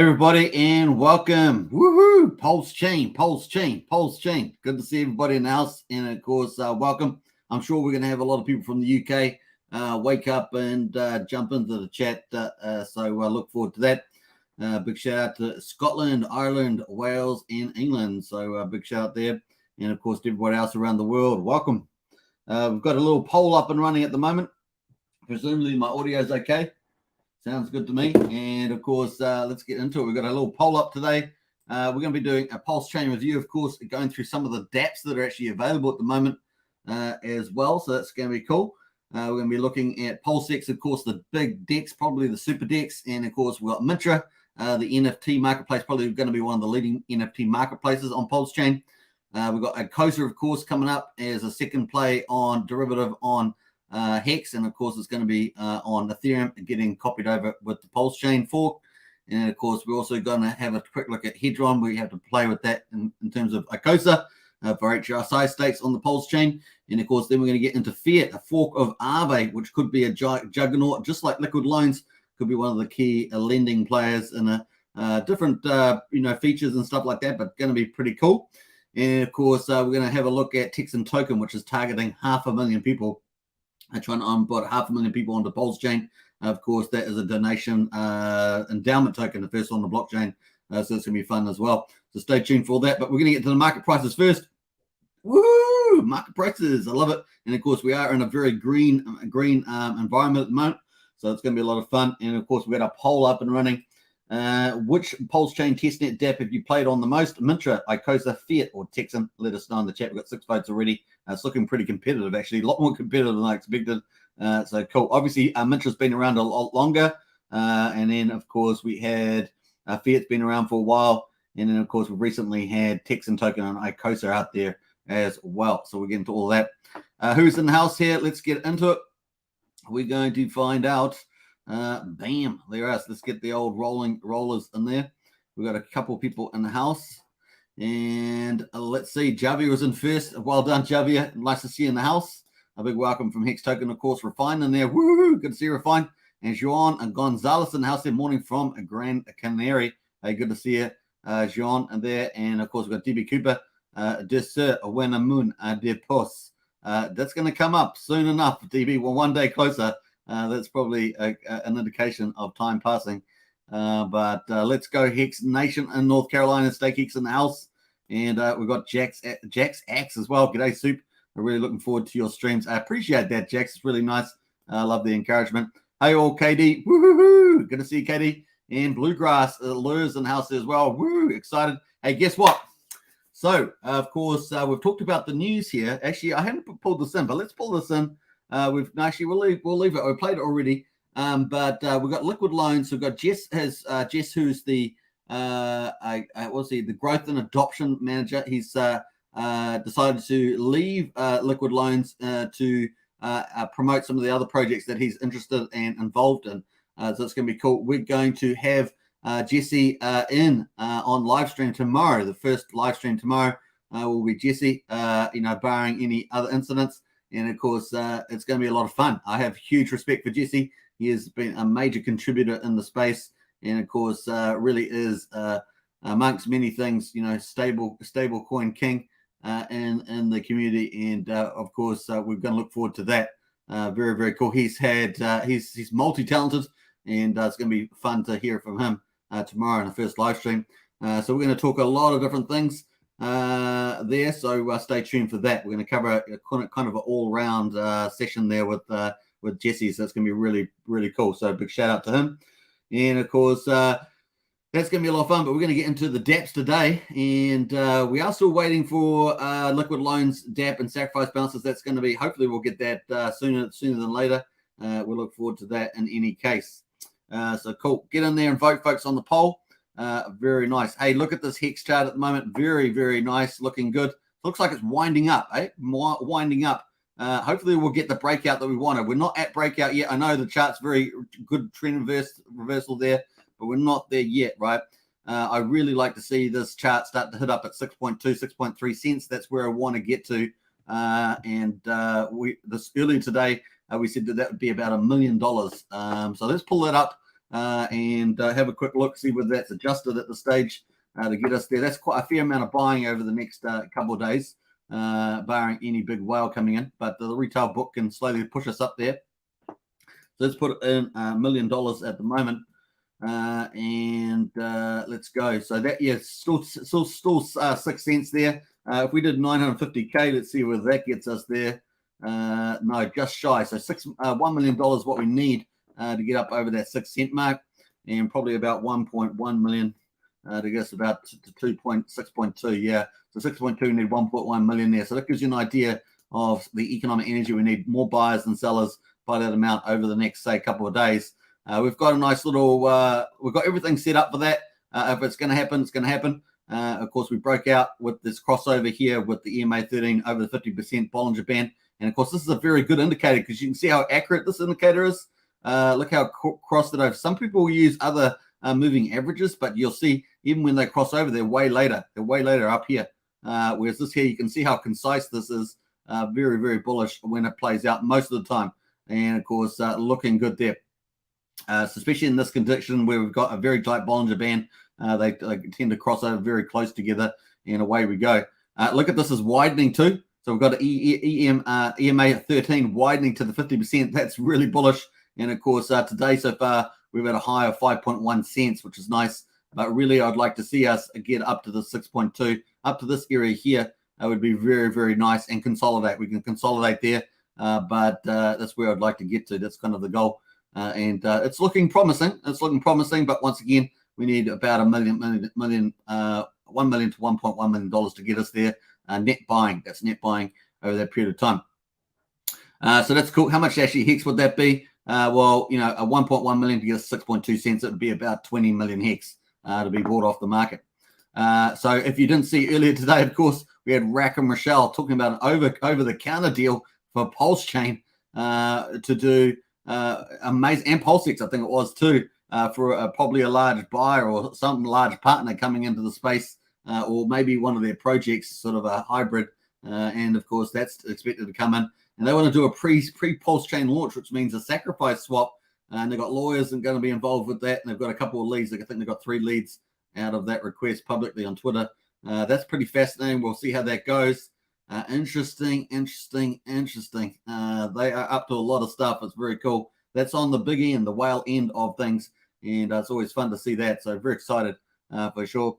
Everybody, and welcome. Woohoo! Pulsechain. Good to see everybody in the house, and of course, welcome. I'm sure we're going to have a lot of people from the UK wake up and jump into the chat. So look forward to that. Big shout out to Scotland, Ireland, Wales, and England. So big shout out there, and of course, to everybody else around the world. Welcome. We've got a little poll up and running at the moment. Presumably, my audio is okay. Sounds good to me. And of course, let's get into it. We've got a little poll up today. We're going to be doing a Pulsechain review, of course, going through some of the dApps that are actually available at the moment as well. So that's going to be cool. We're going to be looking at PulseX, of course, the big DEX, probably the super DEX. And of course, we've got Mintra, the NFT marketplace, probably going to be one of the leading NFT marketplaces on Pulsechain. We've got Icosa, of course, coming up as a second play on derivative on Hex, and of course it's going to be on Ethereum getting copied over with the Pulsechain fork. And of course we're also going to have a quick look at Hedron. We have to play with that in terms of Icosa for HRSI stakes on the Pulsechain. And of course then we're going to get into Phiat, a fork of Aave, which could be a juggernaut, just like Liquid Loans could be one of the key lending players in a different features and stuff like that, but going to be pretty cool. And of course we're going to have a look at Texan Token, which is targeting 500,000 people. Trying to onboard 500,000 people onto Pulsechain. Of course, that is a donation endowment token, the first on the blockchain. So it's going to be fun as well. So stay tuned for that. But we're going to get to the market prices first. Woo! Market prices. I love it. And of course, we are in a very green environment at the moment. So it's going to be a lot of fun. And of course, we've got a poll up and running. Which Pulsechain testnet dApp have you played on the most? Mintra, Icosa, Phiat, or Texan? Let us know in the chat. We've got 6 votes already. It's looking pretty competitive, actually. A lot more competitive than I expected. So cool. Obviously, Mintra's been around a lot longer. And then, of course, we had Phiat's been around for a while. And then, of course, we've recently had Texan Token and Icosa out there as well. So we'll get into all that. Who's in the house here? Let's get into it. We're going to find out. Bam, there is. Let's get the old rollers in there. We've got a couple people in the house. And let's see, Javier was in first. Well done, Javier. Nice to see you in the house. A big welcome from Hex Token, of course. Refine in there. Woo! Good to see you, Refine. And Juan and Gonzalez in the house there. Morning from Gran Canary. Hey, good to see you, Juan, and there. And of course, we've got DB Cooper. De Sir, Awenamun, De Pos. That's going to come up soon enough, DB. Well, one day closer. That's probably an indication of time passing. But let's go Hex Nation in North Carolina. Stake Hex in the house. And we've got Jax Axe as well. G'day, Soup. I'm really looking forward to your streams. I appreciate that, Jax. It's really nice. I love the encouragement. Hey, all, KD. Woo-hoo-hoo. Good to see you, KD. And Bluegrass Lures in the house as well. Woo, excited. Hey, guess what? So, of course, we've talked about the news here. Actually, I haven't pulled this in, but let's pull this in. We'll leave it. We played it already. But we've got Liquid Loans. We've got Jess, who's the the growth and adoption manager. He's decided to leave Liquid Loans to promote some of the other projects that he's interested and involved in. So it's going to be cool. We're going to have Jesse in on live stream tomorrow. The first live stream tomorrow will be Jesse. Barring any other incidents. And of course, it's going to be a lot of fun. I have huge respect for Jesse. He has been a major contributor in the space, and of course, really is amongst many things, stable coin king in the community. And of course, we're going to look forward to that. Very, very cool. He's multi-talented, and it's going to be fun to hear from him tomorrow in the first live stream. So we're going to talk a lot of different things there, so stay tuned for that. We're going to cover a kind of an all-round session there with Jesse, so it's going to be really, really cool. So big shout out to him. And of course, that's going to be a lot of fun, but we're going to get into the dApps today. And we are still waiting for Liquid Loans dApp and sacrifice balances. That's going to be, hopefully we'll get that sooner than later. We'll look forward to that in any case. So cool. Get in there and vote, folks, on the poll. Very nice. Hey, look at this Hex chart at the moment. Very, very nice. Looking good. Looks like it's winding up, winding up. Hopefully we'll get the breakout that we wanted. We're not at breakout yet. I know the chart's very good trend reversal there, but we're not there yet, right? I really like to see this chart start to hit up at 6.2, 6.3 cents. That's where I want to get to. This earlier today, we said that would be about $1 million. So let's pull that up. and have a quick look, see whether that's adjusted at the stage to get us there. That's quite a fair amount of buying over the next couple of days, barring any big whale coming in. But the retail book can slowly push us up there. So let's put it in $1 million at the moment. And let's go. So that, yeah, still 6 cents there. If we did 950K, let's see where that gets us there. No, just shy. So $1 million what we need to get up over that 6 cent mark, and probably about 1.1 million to get us about to 6.2. Yeah, so 6.2, we need 1.1 million there. So that gives you an idea of the economic energy. We need more buyers than sellers by that amount over the next, say, couple of days. We've got a nice little, we've got everything set up for that. If it's going to happen, it's going to happen. Of course, we broke out with this crossover here with the EMA 13 over the 50% Bollinger Band. And of course, this is a very good indicator because you can see how accurate this indicator is. Look how crossed it over. Some people use other moving averages, but you'll see even when they cross over, they're way later. They're way later up here. Whereas this here, you can see how concise this is. Very, very bullish when it plays out most of the time. And of course, looking good there. So especially in this condition where we've got a very tight Bollinger Band, they tend to cross over very close together, and away we go. Look at this is widening too. So we've got an EMA 13 widening to the 50%. That's really bullish. And of course, today so far, we've had a high of 5.1 cents, which is nice. But really, I'd like to see us get up to the 6.2, up to this area here. That would be very, very nice, and consolidate. We can consolidate there, but that's where I'd like to get to. That's kind of the goal. And it's looking promising. It's looking promising, but once again, we need about $1 million to $1.1 million to get us there. Net buying. That's net buying over that period of time. So that's cool. How much actually hex would that be? Well, you know, a 1.1 million to get us 6.2 cents. It would be about 20 million hex to be bought off the market. So if you didn't see earlier today, of course, we had Rack and Rochelle talking about an over-the-counter deal for Pulsechain to do amazing, and PulseX, I think it was too, for probably a large buyer or some large partner coming into the space, or maybe one of their projects, sort of a hybrid. And of course, that's expected to come in. And they want to do a pre-Pulsechain launch, which means a sacrifice swap. And they've got lawyers and going to be involved with that. And they've got a couple of leads. I think they've got 3 leads out of that request publicly on Twitter. That's pretty fascinating. We'll see how that goes. Interesting. They are up to a lot of stuff. It's very cool. That's on the big end, the whale end of things. And it's always fun to see that. So very excited for sure.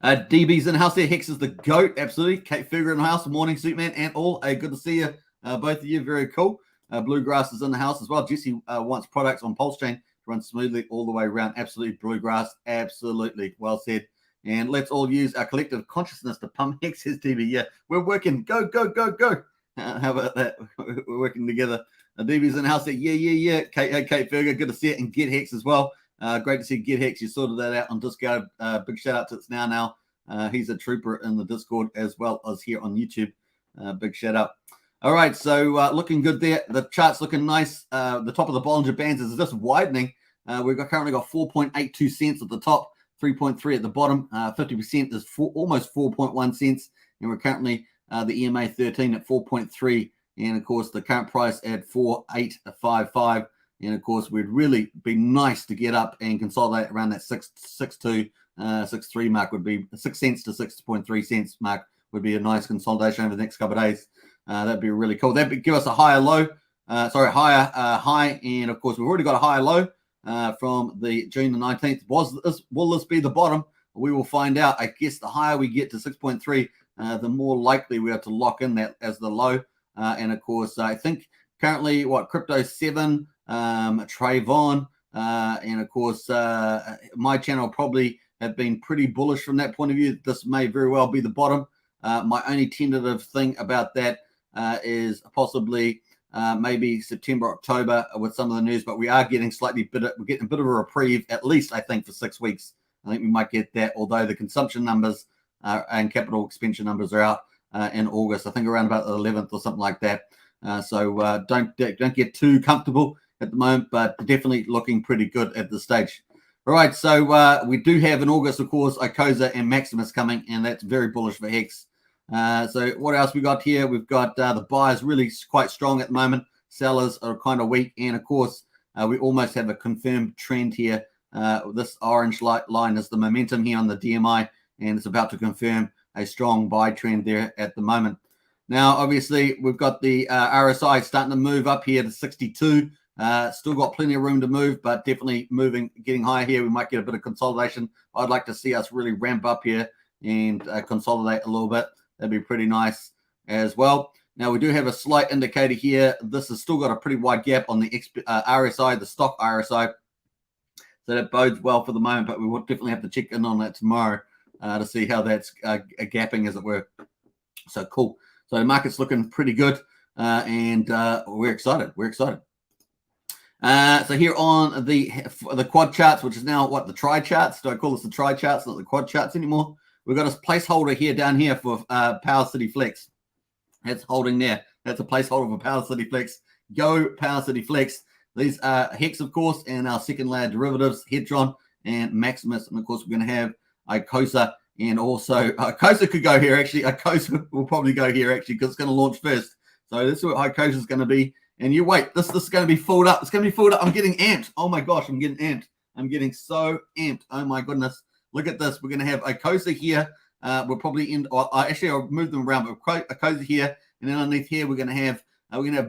DB's in the house there. Hex is the GOAT. Absolutely. Kate Figure in the house. Morning, Suitman and all. Good to see you. Both of you. Very cool. Bluegrass is in the house as well. Jesse wants products on Pulsechain to run smoothly all the way around. Absolutely. Bluegrass. Absolutely. Well said. And let's all use our collective consciousness to pump Hex, says DB. Yeah, we're working. Go. How about that? We're working together. DB's in the house there. Yeah. Kate Ferger, good to see it. And Get Hex as well. Great to see Get Hex. You sorted that out on Discord. Big shout out to It's Now. He's a trooper in the Discord as well as here on YouTube. Big shout out. All right, so looking good there. The chart's looking nice. The top of the Bollinger Bands is just widening. We've currently got 4.82 cents at the top, 3.3 at the bottom. 50% is almost 4.1 cents. And we're currently the EMA 13 at 4.3. And of course, the current price at 4.855. And of course, we'd really be nice to get up and consolidate around that 6.2, 6.3 mark. Would be 6 cents to 6.3 cents mark. Would be a nice consolidation over the next couple of days. That'd be really cool. That'd give us a higher low. Higher high. And of course, we've already got a higher low from the June the 19th. Will this be the bottom? We will find out. I guess the higher we get to 6.3, the more likely we are to lock in that as the low. And of course, I think currently Crypto 7, Trayvon, and of course, my channel probably have been pretty bullish from that point of view. This may very well be the bottom. My only tentative thing about that is possibly maybe September, October with some of the news, but we are getting we're getting a bit of a reprieve, at least I think for 6 weeks. I think we might get that, although the consumption numbers and capital expenditure numbers are out in August. I think around about the 11th or something like that. So don't get too comfortable at the moment, but definitely looking pretty good at this stage. All right, so we do have in August, of course, Icosa and Maximus coming, and that's very bullish for Hex. So what else we got here? We've got the buyers really quite strong at the moment. Sellers are kind of weak, and of course, We almost have a confirmed trend here. This orange line is the momentum here on the DMI, and it's about to confirm a strong buy trend there at the moment. Now, obviously, we've got the RSI starting to move up here to 62. Still got plenty of room to move, but definitely moving, getting higher here. We might get a bit of consolidation. I'd like to see us really ramp up here and consolidate a little bit. That'd be pretty nice as well. Now, we do have a slight indicator here. This has still got a pretty wide gap on the RSI, the stock RSI. So that bodes well for the moment, but we will definitely have to check in on that tomorrow to see how that's gapping, as it were. So cool. So the market's looking pretty good, and we're excited. We're excited. So here on the quad charts, which is now what, the tri charts? Do I call this the tri charts, not the quad charts anymore? We've got a placeholder here down here for Power City Flex. That's holding there. That's a placeholder for Power City Flex. Go Power City Flex. These are Hex, of course, and our second layer derivatives, Hedron and Maximus. And of course, we're going to have Icosa, and also Icosa could go here actually. Icosa will probably go here actually because it's going to launch first. So this is what Icosa is going to be. And you wait, this is going to be filled up. It's going to be filled up. I'm getting amped. Oh my gosh, I'm getting amped. I'm getting so amped. Oh my goodness. Look at this. We're going to have Icosa here. We'll probably end, or actually I'll move them around, but Icosa here. And then underneath here, we're going to have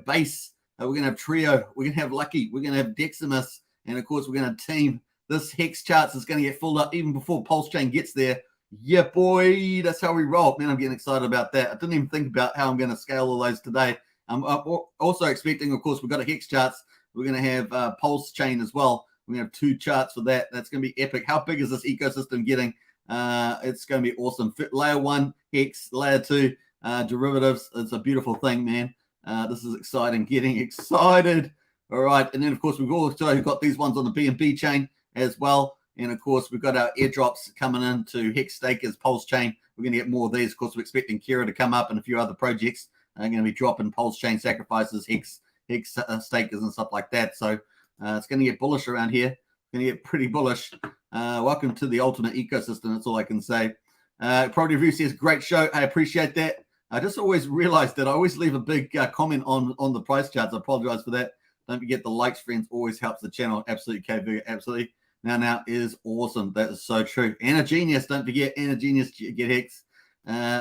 Base. We're going to have Trio. We're going to have Lucky. We're going to have Deximus. And of course, we're going to team. This Hex charts is going to get filled up even before Pulsechain gets there. Yeah, boy. That's how we roll. Man, I'm getting excited about that. I didn't even think about how I'm going to scale all those today. I'm also expecting, of course, we've got a Hex charts. We're going to have Pulsechain as well. We're going to have 2 charts for that. That's going to be epic. How big is this ecosystem getting? It's going to be awesome. Layer 1, Hex. Layer 2, derivatives. It's a beautiful thing, man. This is exciting. Getting excited. All right. And then, of course, we've also got these ones on the BNB chain as well. And, of course, we've got our airdrops coming into Hex Stakers, Pulsechain. We're going to get more of these. Of course, we're expecting Kira to come up and a few other projects. Are going to be dropping Pulsechain sacrifices, Hex stakers and stuff like that. So it's going to get bullish around here. It's going to get pretty bullish. Welcome to the ultimate ecosystem. That's all I can say. Property Review says, great show. I appreciate that. I just always realized that I always leave a big comment on the price charts. I apologize for that. Don't forget the likes, friends, always helps the channel. Absolutely, KB. Absolutely. Now is awesome. That is so true. Anna Genius. Don't forget Anna Genius. Get Hex.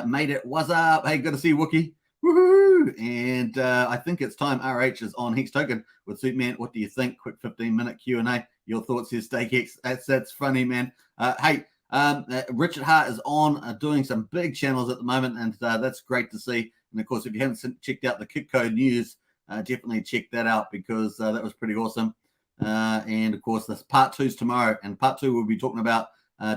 Made it. What's up? Hey, good to see you, Wookie. Woohoo! And I think it's time. RH is on Hex Token with Superman. What do you think? Quick 15-minute Q&A. Your thoughts here, Stake Hex. That's funny, man. Hey, Richard Hart is on doing some big channels at the moment, and that's great to see. And of course, if you haven't checked out the Kitco news, definitely check that out because that was pretty awesome. And of course, this part 2 is tomorrow, and part 2 we'll be talking about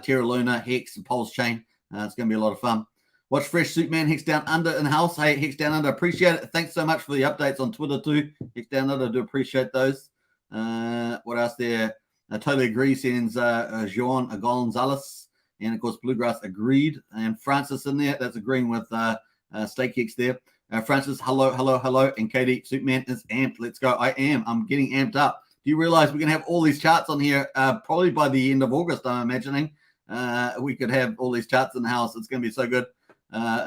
Terra Luna, Hex, and Pulsechain. It's going to be a lot of fun. Watch Fresh Superman, Hex Down Under in house. Hey, Hex Down Under, appreciate it. Thanks so much for the updates on Twitter too. Hex Down Under, I do appreciate those. What else there? I totally agree, sends Jean Gonzalez. And of course, Bluegrass agreed. And Francis in there, that's agreeing with Stake Hex there. Francis, hello. And Katie, Superman is amped. Let's go. I'm getting amped up. Do you realize we're going to have all these charts on here probably by the end of August, I'm imagining. We could have all these charts in the house. It's going to be so good.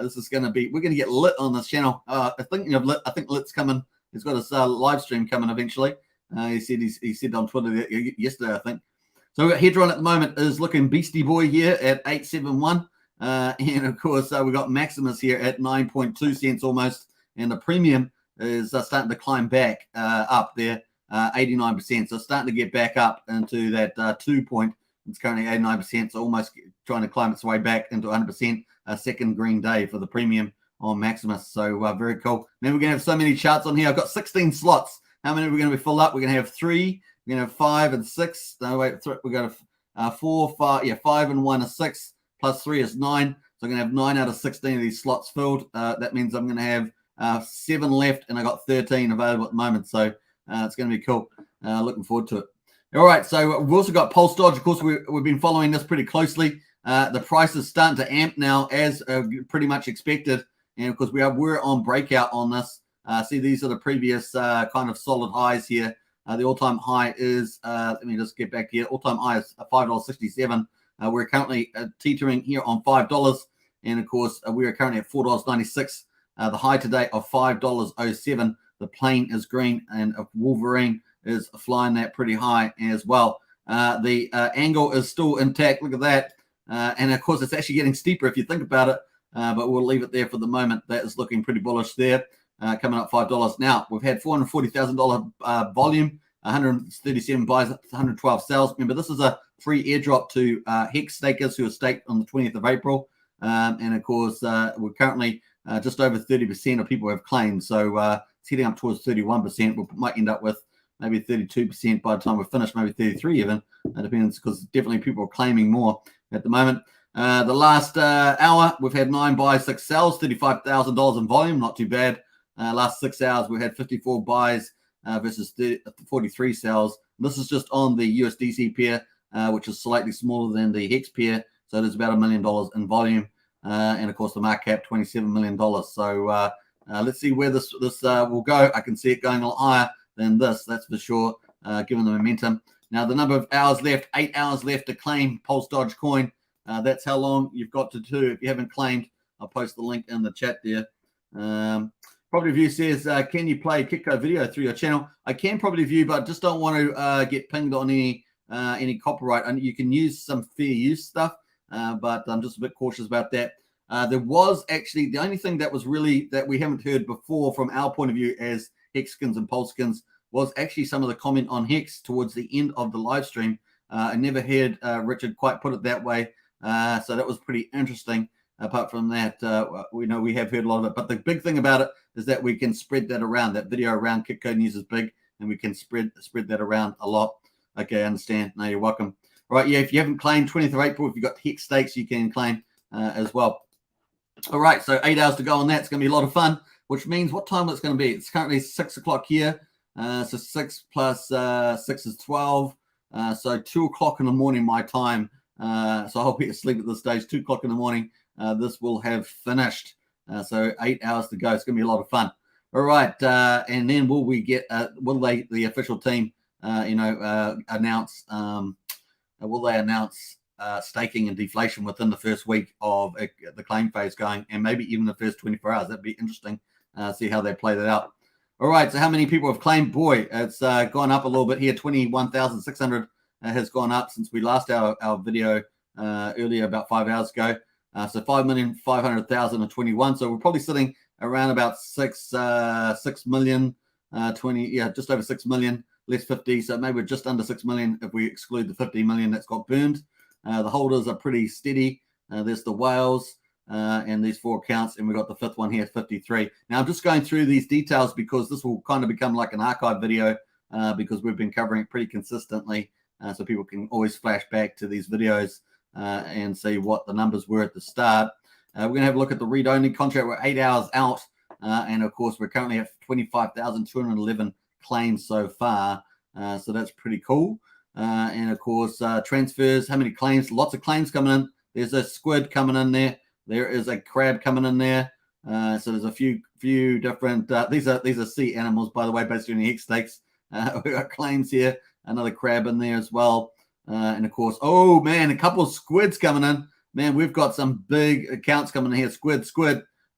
This is going to be, we're going to get lit on this channel. Thinking of lit, I think Lit's coming. He's got his live stream coming eventually. He said on Twitter yesterday, I think. So we've got Hedron at the moment is looking beastie boy here at 871. And of course, we've got Maximus here at 9.2 cents almost. And the premium is starting to climb back up there, 89%. So starting to get back up into that 2 point. It's currently 89%, so almost trying to climb its way back into 100%. A second green day for the premium on Maximus. So very cool. Then we're going to have so many charts on here. I've got 16 slots. How many are we going to be full up? We're going to have 3. We're going to have 5 and 6. No, wait, we're going to 4, 5. Yeah, 5 and 1 is 6. Plus 3 is 9. So I'm going to have 9 out of 16 of these slots filled. That means I'm going to have 7 left, and I got 13 available at the moment. So it's going to be cool. Looking forward to it. All right, so we've also got Pulse Dodge. Of course, we've been following this pretty closely. The price is starting to amp now, as pretty much expected. And of course, we're on breakout on this. See, these are the previous kind of solid highs here. The all-time high is, let me just get back here. All-time high is $5.67. We're currently teetering here on $5. And of course, we are currently at $4.96. The high today of $5.07. The plane is green, and Wolverine is flying that pretty high as well. The angle is still intact. Look at that. And of course, it's actually getting steeper if you think about it, but we'll leave it there for the moment. That is looking pretty bullish there, coming up $5. Now, we've had $440,000 volume, 137 buys, 112 sells. Remember, this is a free airdrop to Hex stakers who are staked on the 20th of April. And of course, we're currently just over 30% of people have claimed. So it's heading up towards 31%. We might end up with maybe 32% by the time we're finished, maybe 33 even. It depends, because definitely people are claiming more at the moment. The last hour, we've had 9 buys, 6 sells, $35,000 in volume, not too bad. Last 6 hours, we had 54 buys versus 43 sells. This is just on the USDC pair, which is slightly smaller than the Hex pair. So it is about $1 million in volume. And of course, the market cap, $27 million. So let's see where this will go. I can see it going a lot higher than this, that's for sure, given the momentum. Now, the number of hours left, 8 hours left to claim Pulse Dodge coin. That's how long you've got to do. If you haven't claimed, I'll post the link in the chat there. Property View says, can you play Kitco video through your channel? I can Property View, but just don't want to get pinged on any copyright. And you can use some fair use stuff, but I'm just a bit cautious about that. There was actually the only thing that was really that we haven't heard before from our point of view as Hexkins and Pulsekins was actually some of the comment on Hex towards the end of the live stream. I never heard Richard quite put it that way. So that was pretty interesting. Apart from that, we have heard a lot of it. But the big thing about it is that we can spread that around. That video around Kitco News is big, and we can spread that around a lot. Okay, I understand. No, you're welcome. All right, yeah, if you haven't claimed 20th of April, if you've got Hex stakes, you can claim as well. All right, so 8 hours to go on that. It's going to be a lot of fun, which means what time it's going to be. It's currently 6 o'clock here. So 6 plus 6 is 12. So 2 o'clock in the morning, my time. So I'll be asleep at this stage. 2 o'clock in the morning, this will have finished. So 8 hours to go. It's going to be a lot of fun. All right. And then will the official team, announce, will they announce staking and deflation within the first week of the claim phase going, and maybe even the first 24 hours? That'd be interesting. See how they play that out. All right, so how many people have claimed? Boy, it's gone up a little bit here. 21,600 has gone up since we last our video earlier, about 5 hours ago. So 5,500,021. So we're probably sitting around about 6 million, just over 6 million, less 50. So maybe we're just under 6 million if we exclude the 50 million that's got burned. The holders are pretty steady. There's the whales. And these 4 accounts, and we've got the 5th one here, 53. Now, I'm just going through these details because this will kind of become like an archive video because we've been covering it pretty consistently, so people can always flash back to these videos and see what the numbers were at the start. We're going to have a look at the read-only contract. We're 8 hours out, and of course, we're currently at 25,211 claims so far, so that's pretty cool. And of course, transfers, how many claims? Lots of claims coming in. There's a squid coming in there. There is a crab coming in there. So there's a few different, these are sea animals, by the way, based on the Hex stakes. We've got claims here, another crab in there as well. And of course, oh man, a couple of squids coming in. Man, we've got some big accounts coming in here. Squid,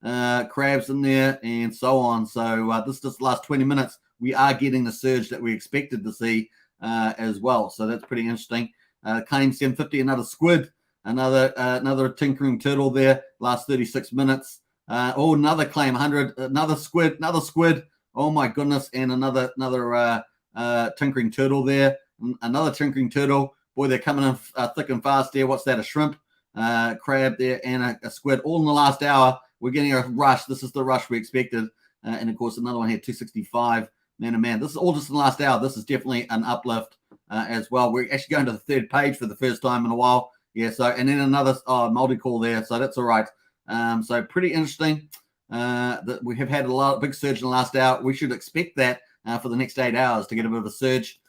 crabs in there, and so on. So this just last 20 minutes, we are getting the surge that we expected to see as well. So that's pretty interesting. Claim 750, another squid. Another tinkering turtle there. Last 36 minutes. Another claim 100. Another squid. Oh my goodness! And another tinkering turtle there. Another tinkering turtle. Boy, they're coming in thick and fast there. What's that? A shrimp, crab there, and a squid. All in the last hour. We're getting a rush. This is the rush we expected. And of course, another one here, 265. Man. This is all just in the last hour. This is definitely an uplift as well. We're actually going to the 3rd page for the first time in a while. Yeah, so, and then another multi-call there, so that's all right. So pretty interesting that we have had a big surge in the last hour. We should expect that for the next 8 hours to get a bit of a surge.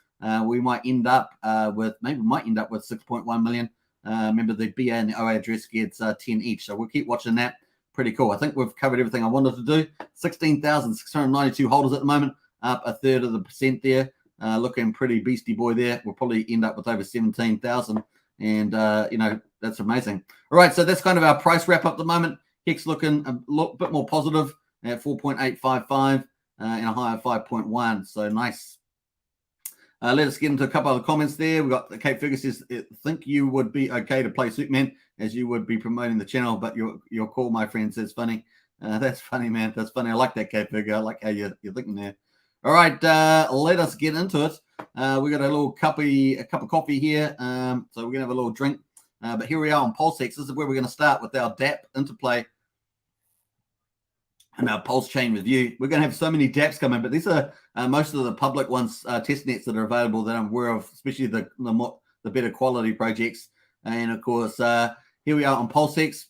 We might end up with 6.1 million. Remember, the BA and the OA address gets 10 each, so we'll keep watching that. Pretty cool. I think we've covered everything I wanted to do. 16,692 holders at the moment, up 1/3% there. Looking pretty beastie boy there. We'll probably end up with over 17,000. And, that's amazing. All right, so that's kind of our price wrap up at the moment. Hex looking a bit more positive at 4.855 and a high of 5.1. So nice. Let us get into a couple of comments there. We've got Kate Fergus says, think you would be okay to play Superman as you would be promoting the channel, but your call, my friend, says funny. That's funny, man. That's funny. I like that, Kate Fergus. I like how you're thinking there. All right, let us get into it. We got a little cup of coffee here, so we're gonna have a little drink. But here we are on PulseX. This is where we're going to start with our DApp interplay and our Pulsechain review. We're going to have so many DApps coming, but these are most of the public ones, test nets that are available that I'm aware of, especially the better quality projects. And of course, here we are on PulseX.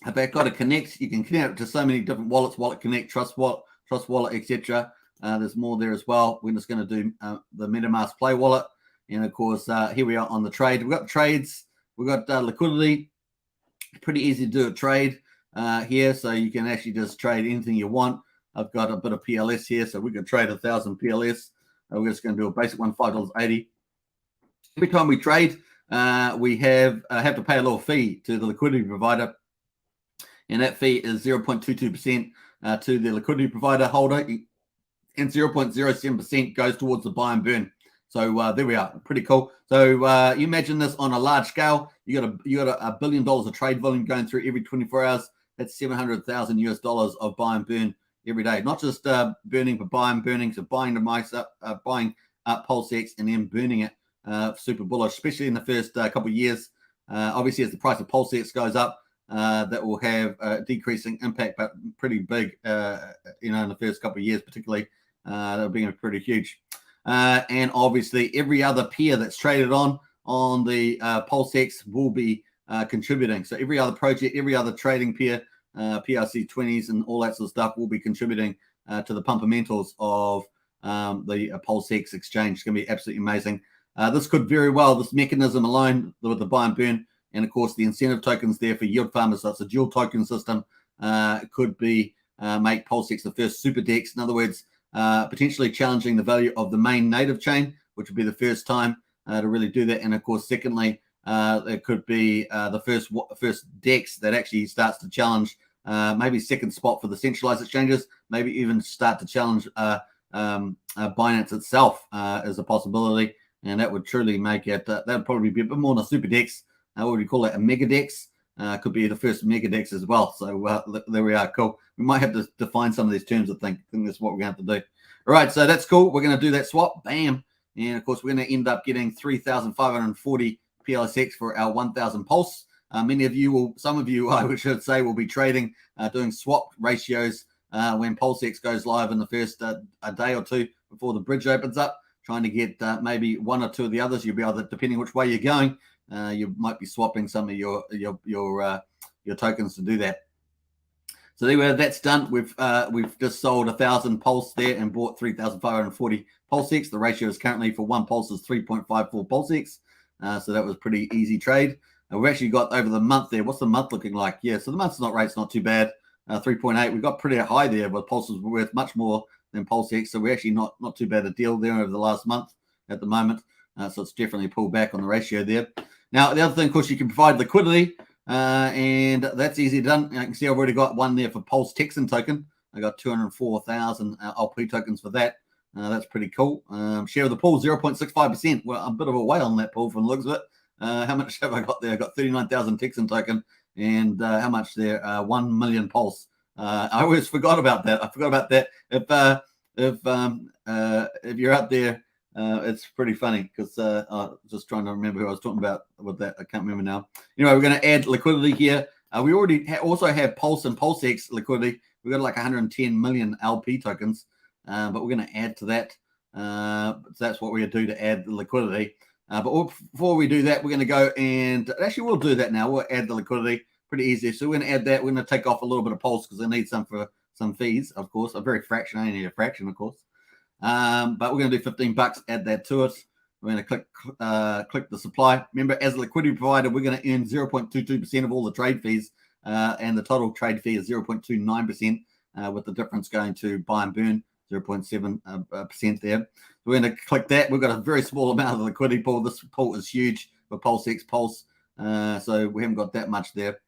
If I've got to connect, you can connect to so many different wallets, Wallet Connect, Trust Wallet, etc. There's more there as well. We're just going to do the MetaMask Play Wallet. And of course, here we are on the trade. We've got trades. We've got liquidity. Pretty easy to do a trade here. So you can actually just trade anything you want. I've got a bit of PLS here. So we can trade 1,000 PLS. We're just going to do a basic one, $5.80. Every time we trade, we have to pay a little fee to the liquidity provider. And that fee is 0.22% to the liquidity provider holder. And 0.07% goes towards the buy and burn. So there we are, pretty cool. So you imagine this on a large scale. You got $1 billion of trade volume going through every 24 hours. That's $700,000 of buy and burn every day. Not just burning, but buy and burning. So buying the mice up, buying up PulseX, and then burning it. Super bullish, especially in the first couple of years. Obviously, as the price of PulseX goes up, that will have a decreasing impact, but pretty big. In the first couple of years, particularly, that'll be pretty huge. And obviously every other peer that's traded on the PulseX will be contributing. So every other project, every other trading peer, PRC20s and all that sort of stuff will be contributing to the fundamentals of the PulseX exchange. It's going to be absolutely amazing. This could very well, this mechanism alone with the buy and burn, and of course the incentive tokens there for yield farmers. So it's a dual token system. It could be make PulseX the first super DEX. In other words, potentially challenging the value of the main native chain, which would be the first time to really do that. And of course, secondly, it could be the first DEX that actually starts to challenge maybe second spot for the centralized exchanges, maybe even start to challenge Binance itself as a possibility. And that would truly make it, that would probably be a bit more than a super DEX. What would we call it? A mega DEX. Could be the first mega DEX as well. So there we are. Cool. We might have to define some of these terms. I think that's what we're going to have to do. All right. So that's cool. We're going to do that swap. Bam. And of course, we're going to end up getting 3,540 PLSX for our 1,000 pulse. Many of you will, some of you, I should say, will be trading, doing swap ratios when PulseX goes live in the first a day or two before the bridge opens up, trying to get maybe one or two of the others. You'll be able to, depending which way you're going, you might be swapping some of your tokens to do that. So there, that's done. We've just sold 1,000 pulse there and bought 3,540 PulseX. The ratio is currently for one pulse is 3.54 PulseX. So that was a pretty easy trade. We've actually got over the month there. What's the month looking like? Yeah, so the month's rate's not too bad. 3.8. We got pretty high there, but pulses were worth much more than PulseX. So we're actually not too bad a deal there over the last month at the moment. So it's definitely pulled back on the ratio there. Now, the other thing, of course, you can provide liquidity, and that's easy done. I can see I've already got one there for Pulse Texan token. I got 204,000 LP tokens for that. That's pretty cool. Share of the pool, 0.65%. Well, a bit of a whale on that pool from the looks of it. How much have I got there? I got 39,000 Texan token, and how much there? 1 million Pulse. I always forgot about that. I forgot about that. If you're out there, it's pretty funny because just trying to remember who I was talking about with that. I can't remember now. Anyway, we're going to add liquidity here. We already also have Pulse and PulseX liquidity. We've got like 110 million LP tokens, but we're going to add to that. So that's what we're going to do to add the liquidity. But before we do that, we're going to go and actually we'll do that now. We'll add the liquidity pretty easy. So we're going to add that. We're going to take off a little bit of Pulse because I need some for some fees, of course. A very fraction. I need a fraction, of course. But we're going to do $15, add that to it. We're going to click the supply. Remember, as a liquidity provider, we're going to earn 0.22% of all the trade fees, and the total trade fee is 0.29%, with the difference going to buy and burn, 0.7% there. We're going to click that. We've got a very small amount of the liquidity pool. This pool is huge for PulseX Pulse, so we haven't got that much there.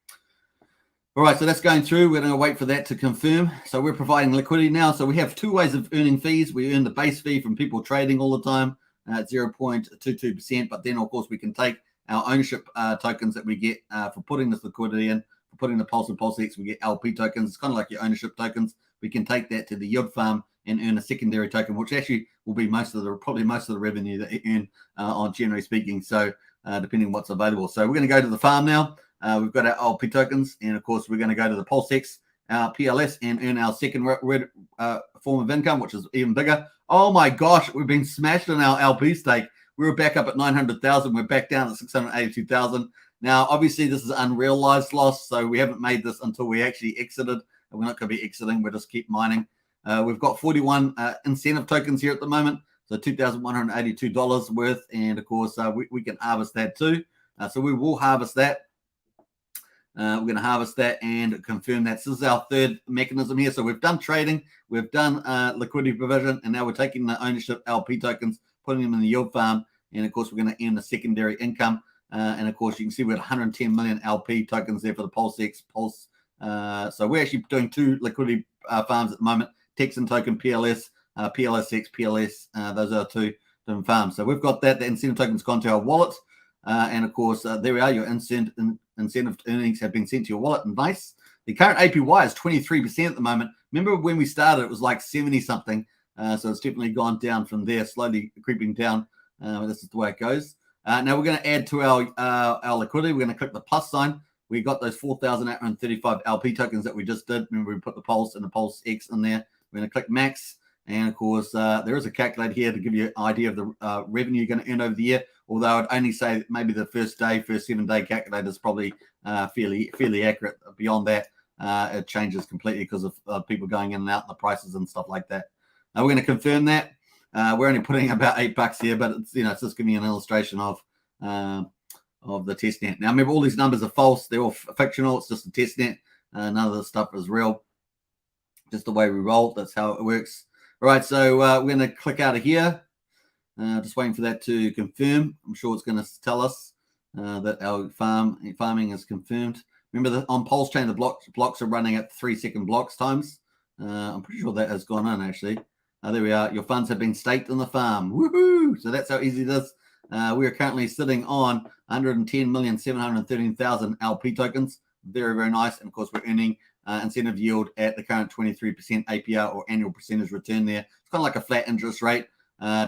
All right, so that's going through. We're going to wait for that to confirm. So we're providing liquidity now. So we have two ways of earning fees. We earn the base fee from people trading all the time. at 0.22%. But then, of course, we can take our ownership tokens that we get for putting this liquidity in, for putting the Pulse and PulseX, we get LP tokens. It's kind of like your ownership tokens. We can take that to the yield farm and earn a secondary token, which actually will be probably most of the revenue that you earn on, generally speaking. So depending on what's available. So we're going to go to the farm now. We've got our LP tokens, and of course we're going to go to the PulseX, our PLS, and earn our second form of income, which is even bigger. Oh my gosh, we've been smashed on our LP stake. We were back up at 900,000. We're back down at 682,000. Now, obviously, this is unrealized loss, so we haven't made this until we actually exited. We're not going to be exiting. We'll just keep mining. We've got 41 incentive tokens here at the moment, so $2,182 worth, and of course, we can harvest that too. So we will harvest that. We're going to harvest that and confirm that. So this is our third mechanism here. So we've done trading, we've done liquidity provision, and now we're taking the ownership LP tokens, putting them in the yield farm, and of course, we're going to earn the secondary income. And of course, you can see we had 110 million LP tokens there for the PulseX Pulse. So we're actually doing two liquidity farms at the moment: Texan token PLS, PLSX, PLS. Those are two different farms. So we've got that. The incentive tokens gone to our wallet, and of course, there we are. Your incentive earnings have been sent to your wallet. Nice. The current APY is 23% at the moment. Remember when we started, it was like 70 something. So it's definitely gone down from there, slowly creeping down. This is the way it goes. Now we're going to add to our liquidity. We're going to click the plus sign. We got those 4,835 LP tokens that we just did. Remember, we put the Pulse and the PulseX in there. We're going to click max. And of course, there is a calculator here to give you an idea of the revenue you're going to earn over the year. Although I'd only say maybe the first 7-day calculator is probably fairly accurate. Beyond that, it changes completely because of people going in and out, and the prices and stuff like that. We're going to confirm that. We're only putting about $8 here, but it's just giving you an illustration of the testnet. Now, remember, all these numbers are false. They're all fictional. It's just a testnet. None of this stuff is real. Just the way we roll. That's how it works. All right, so we're going to click out of here. Just waiting for that to confirm. I'm sure it's going to tell us that our farming is confirmed. Remember that on Pulsechain, the blocks are running at 3-second blocks times. I'm pretty sure that has gone on actually. There we are. Your funds have been staked in the farm. Woohoo! So that's how easy it is. We are currently sitting on 110,713,000 LP tokens. Very, very nice. And of course, we're earning incentive yield at the current 23% APR or annual percentage return there. It's kind of like a flat interest rate,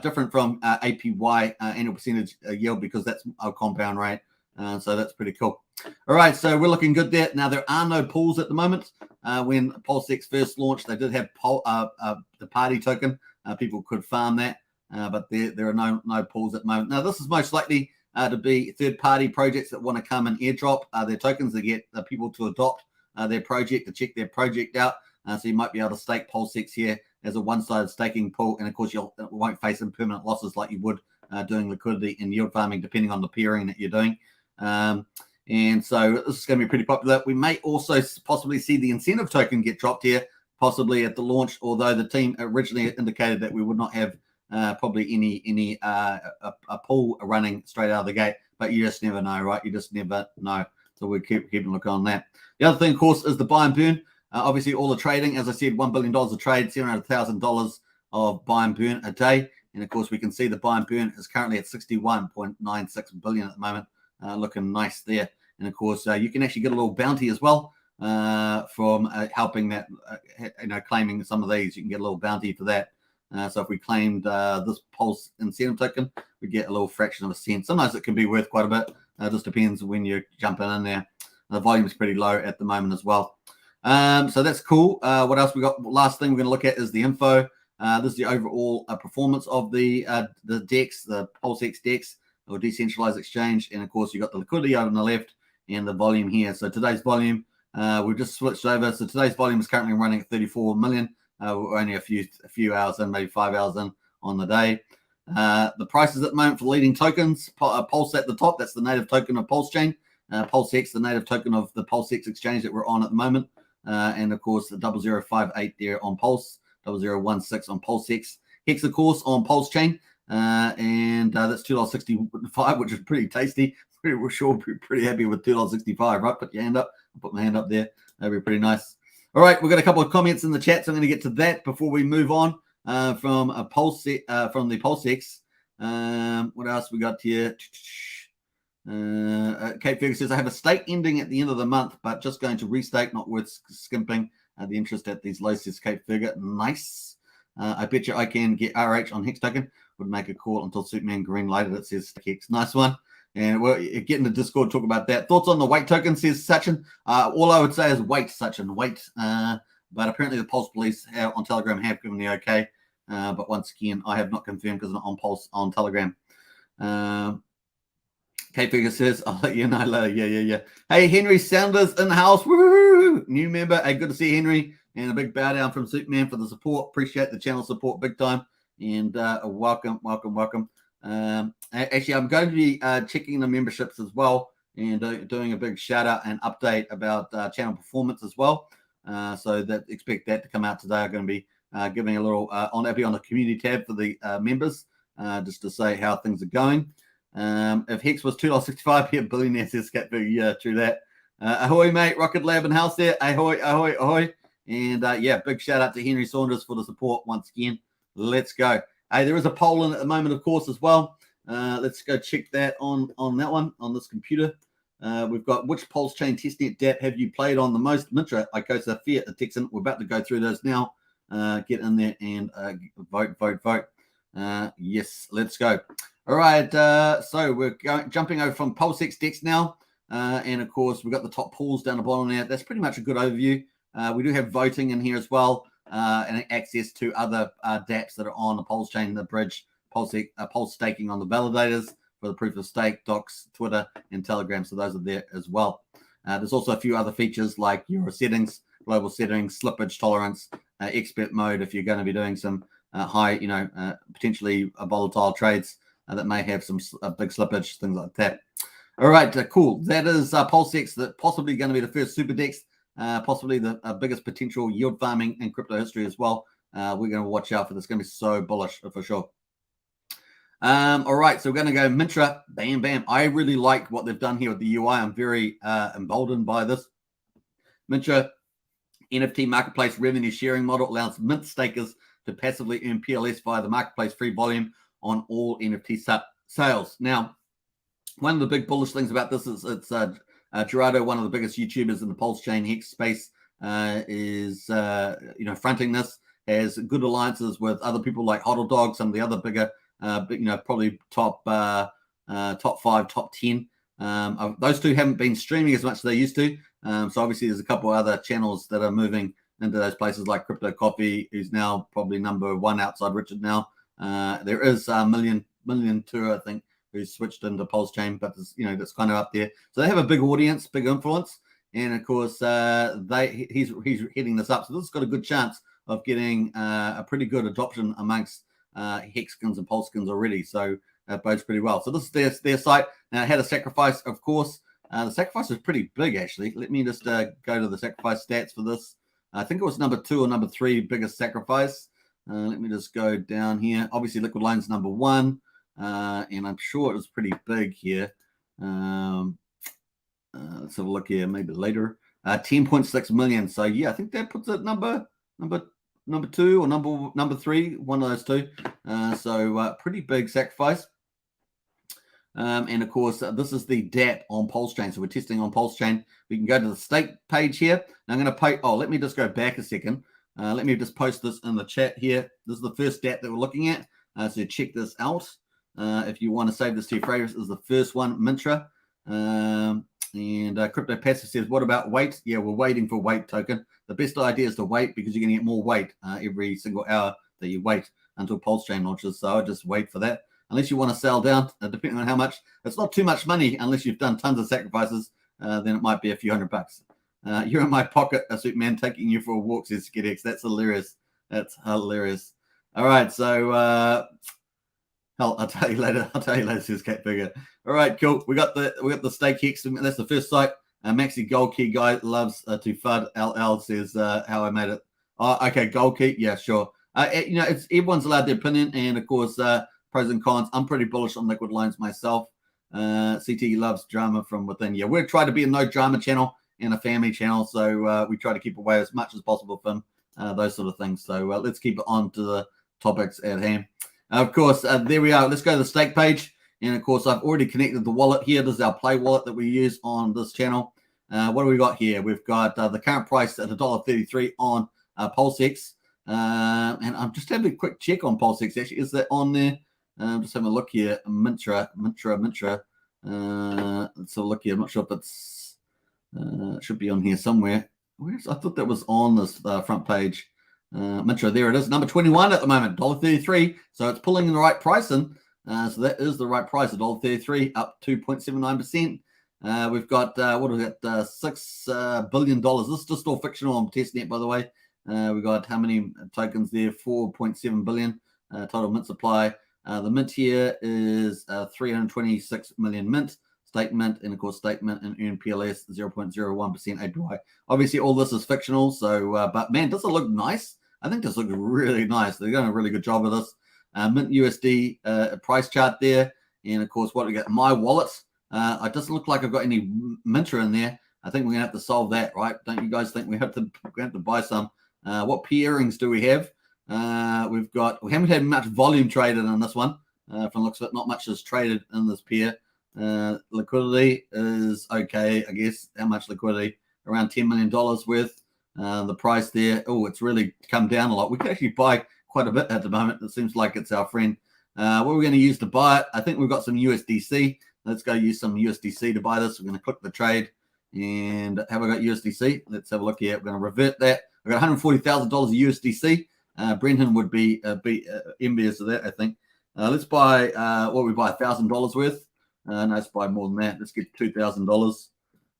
different from APY, annual percentage yield, because that's a compound rate. So that's pretty cool. All right, so we're looking good there. Now, there are no pools at the moment. When PulseX first launched, they did have the party token. People could farm that, but there are no pools at the moment. Now, this is most likely to be third-party projects that want to come and airdrop their tokens to get people to adopt their project, to check their project out. So you might be able to stake PulseX here as a one-sided staking pool, and of course, you won't face impermanent losses like you would doing liquidity and yield farming, depending on the pairing that you're doing. And so this is going to be pretty popular. We may also possibly see the incentive token get dropped here, possibly at the launch, although the team originally indicated that we would not have probably any a pool running straight out of the gate. But you just never know, right? You just never know. So we'll keep a look on that. The other thing, of course, is the buy and burn. Obviously, all the trading, as I said, $1 billion a trade, $700,000 of buy and burn a day. And of course, we can see the buy and burn is currently at 61.96 billion at the moment. Looking nice there. And of course, you can actually get a little bounty as well from helping that, claiming some of these. You can get a little bounty for that. So if we claimed this Pulse incentive token, we get a little fraction of a cent. Sometimes it can be worth quite a bit. It just depends when you're jumping in there. The volume is pretty low at the moment as well. So that's cool. What else we got? Last thing we're going to look at is the info. This is the overall performance of the DEX, the PulseX DEX, or decentralized exchange. And of course, you got the liquidity over on the left and the volume here. So today's volume, we've just switched over. So today's volume is currently running at 34 million. We're only a few hours in, maybe 5 hours in on the day. The prices at the moment for leading tokens, Pulse at the top, that's the native token of Pulsechain. PulseX, the native token of the PulseX exchange that we're on at the moment. And of course, the 0058 there on Pulse, 0016 on PulseX. Hex, of course, on Pulsechain. And that's $2.65, which is pretty tasty. We're sure pretty happy with $2.65, right? Put your hand up. I'll put my hand up there. That'd be pretty nice. All right, we've got a couple of comments in the chat, so I'm going to get to that before we move on from the PulseX. What else we got here? Kate Fergus says, I have a stake ending at the end of the month, but just going to restake, not worth skimping the interest at these lows, says Kate Fergus. Nice. I bet you I can get RH on Hex Token. Would make a call until Superman green lighted. It says Hex. Nice one. And we'll get in the Discord, talk about that. Thoughts on the weight token, says Sachin. All I would say is wait, Sachin, wait. But apparently the Pulse police on Telegram have given the okay. But once again, I have not confirmed because I'm not on Pulse on Telegram. Kate Figure says, I'll let you know later. Yeah. Hey, Henry Sanders in the house. Woo! New member. Hey, good to see Henry. And a big bow down from Superman for the support. Appreciate the channel support big time. And welcome. Actually, I'm going to be checking the memberships as well and doing a big shout out and update about channel performance as well. So that expect that to come out today. I'm going to be giving a little on the community tab for the members just to say how things are going. If Hex was $2.65, yeah, billionaire says Scatbig. Yeah, true that. Ahoy, mate. Rocket Lab in house there. Ahoy. And yeah, big shout out to Henry Saunders for the support once again. Let's go. Hey, there is a poll in at the moment, of course, as well. Let's go check that on that one, on this computer. We've got which Pulsechain testnet DApp have you played on the most? Mintra, Icosa, Phiat, the Texan. We're about to go through those now. Get in there and vote. Yes, let's go. All right, so we're jumping over from PulseX decks now. And, of course, we've got the top pools down the bottom there. That's pretty much a good overview. We do have voting in here as well and access to other dApps that are on the Pulsechain, the bridge, Pulse staking on the validators for the proof of stake, docs, Twitter, and Telegram. So those are there as well. There's also a few other features like Euro settings, global settings, slippage tolerance, expert mode if you're going to be doing some high, potentially volatile trades that may have some big slippage, things like that. All right, cool. That is PulseX, that possibly going to be the first super DEX, possibly the biggest potential yield farming in crypto history as well. We're going to watch out for this. It's going to be so bullish for sure. All right, so we're going to go Mintra. Bam. I really like what they've done here with the UI. I'm very emboldened by this. Mintra NFT marketplace revenue sharing model allows mint stakers to passively earn PLS via the marketplace free volume on all NFT sales. Now, one of the big bullish things about this is it's Gerardo, one of the biggest YouTubers in the Pulsechain Hex space, is fronting this, has good alliances with other people like Hodl Dog, some of the other bigger, probably top 5, top 10. Those two haven't been streaming as much as they used to. So obviously there's a couple other channels that are moving into those places like Crypto Coffee, who's now probably number 1 outside Richard now. There is a million tour, I think, who's switched into Pulsechain, but that's kind of up there. So they have a big audience, big influence, and of course he's heading this up. So this has got a good chance of getting a pretty good adoption amongst Hexkins and Pulsekins already. So that bodes pretty well. So this is their site. Now it had a sacrifice, of course. The sacrifice was pretty big actually. Let me just go to the sacrifice stats for this. I think it was number 2 or number 3 biggest sacrifice. Let me just go down here. Obviously, Liquid Line's number 1, and I'm sure it was pretty big here. Let's have a look here, maybe later. 10.6 million. So yeah, I think that puts it number 2 or number 3, one of those two. So pretty big sacrifice. And of course, this is the DApp on Pulsechain. So we're testing on Pulsechain. We can go to the stake page here. Now I'm going to pay. Oh, let me just go back a second. Let me just post this in the chat here. This is the first DApp that we're looking at. So check this out. If you want to save this to your favorites, this is the first one, Mintra. And Crypto Passive says, what about weight? Yeah, we're waiting for weight token. The best idea is to wait because you're going to get more weight every single hour that you wait until Pulsechain launches. So I just wait for that. Unless you want to sell down, depending on how much. It's not too much money unless you've done tons of sacrifices. Then it might be a few $100. You're in my pocket, a Superman taking you for a walk, says SkidX. That's hilarious. That's hilarious. All right, so I'll tell you later. Says Cat Figure. All right, cool. We got the stake Hex. That's the first site. Maxi Gold Key guy loves to FUD. LL says how I made it. Oh, okay, Gold Key. Yeah, sure. It's everyone's allowed their opinion, and of course, pros and cons. I'm pretty bullish on Liquid Lines myself. CT loves drama from within. Yeah, we're trying to be a no drama channel and a family channel, so we try to keep away as much as possible from those sort of things. So let's keep it on to the topics at hand. Of course, there we are. Let's go to the stake page. And of course, I've already connected the wallet here. This is our Play wallet that we use on this channel. What do we got here? We've got the current price at $1.33 on PulseX. And I'm just having a quick check on PulseX. Actually, is that on there? Just having a look here. Mintra. Let's have a look here. I'm not sure if it's should be on here somewhere. I thought that was on this front page. Mintra, there it is, number 21 at the moment, $1.33. So it's pulling in the right price in. So that is the right price, $1.33, up 2.79%. We've got what have we got? $6 billion. This is just all fictional on testnet, by the way. We've got how many tokens there? 4.7 billion total mint supply. The mint here is 326 million mint. Stake mint, and of course stake mint and earn PLS 0.01% APY. Obviously all this is fictional, so but man, does it look nice? I think this looks really nice. They're doing a really good job of this. Mint USD price chart there, and of course what we got, my wallet. It doesn't look like I've got any Mintra in there. I think we're gonna have to solve that, right? Don't you guys think we have to buy some? What pairings do we have? We haven't had much volume traded on this one. From the looks of it, not much is traded in this pair. Liquidity is okay, I guess. How much liquidity? Around $10 million worth. The price there, oh, it's really come down a lot. We can actually buy quite a bit at the moment. It seems like it's our friend. What we're going to use to buy it, I think we've got some USDC. Let's go use some USDC to buy this. We're going to click the trade. And have I got USDC? Let's have a look here. We're going to revert that. I've got $140,000 of USDC. Brendan would be envious of that, I think. Let's buy, what we buy, $1,000 worth. No, let's buy more than that. Let's get $2,000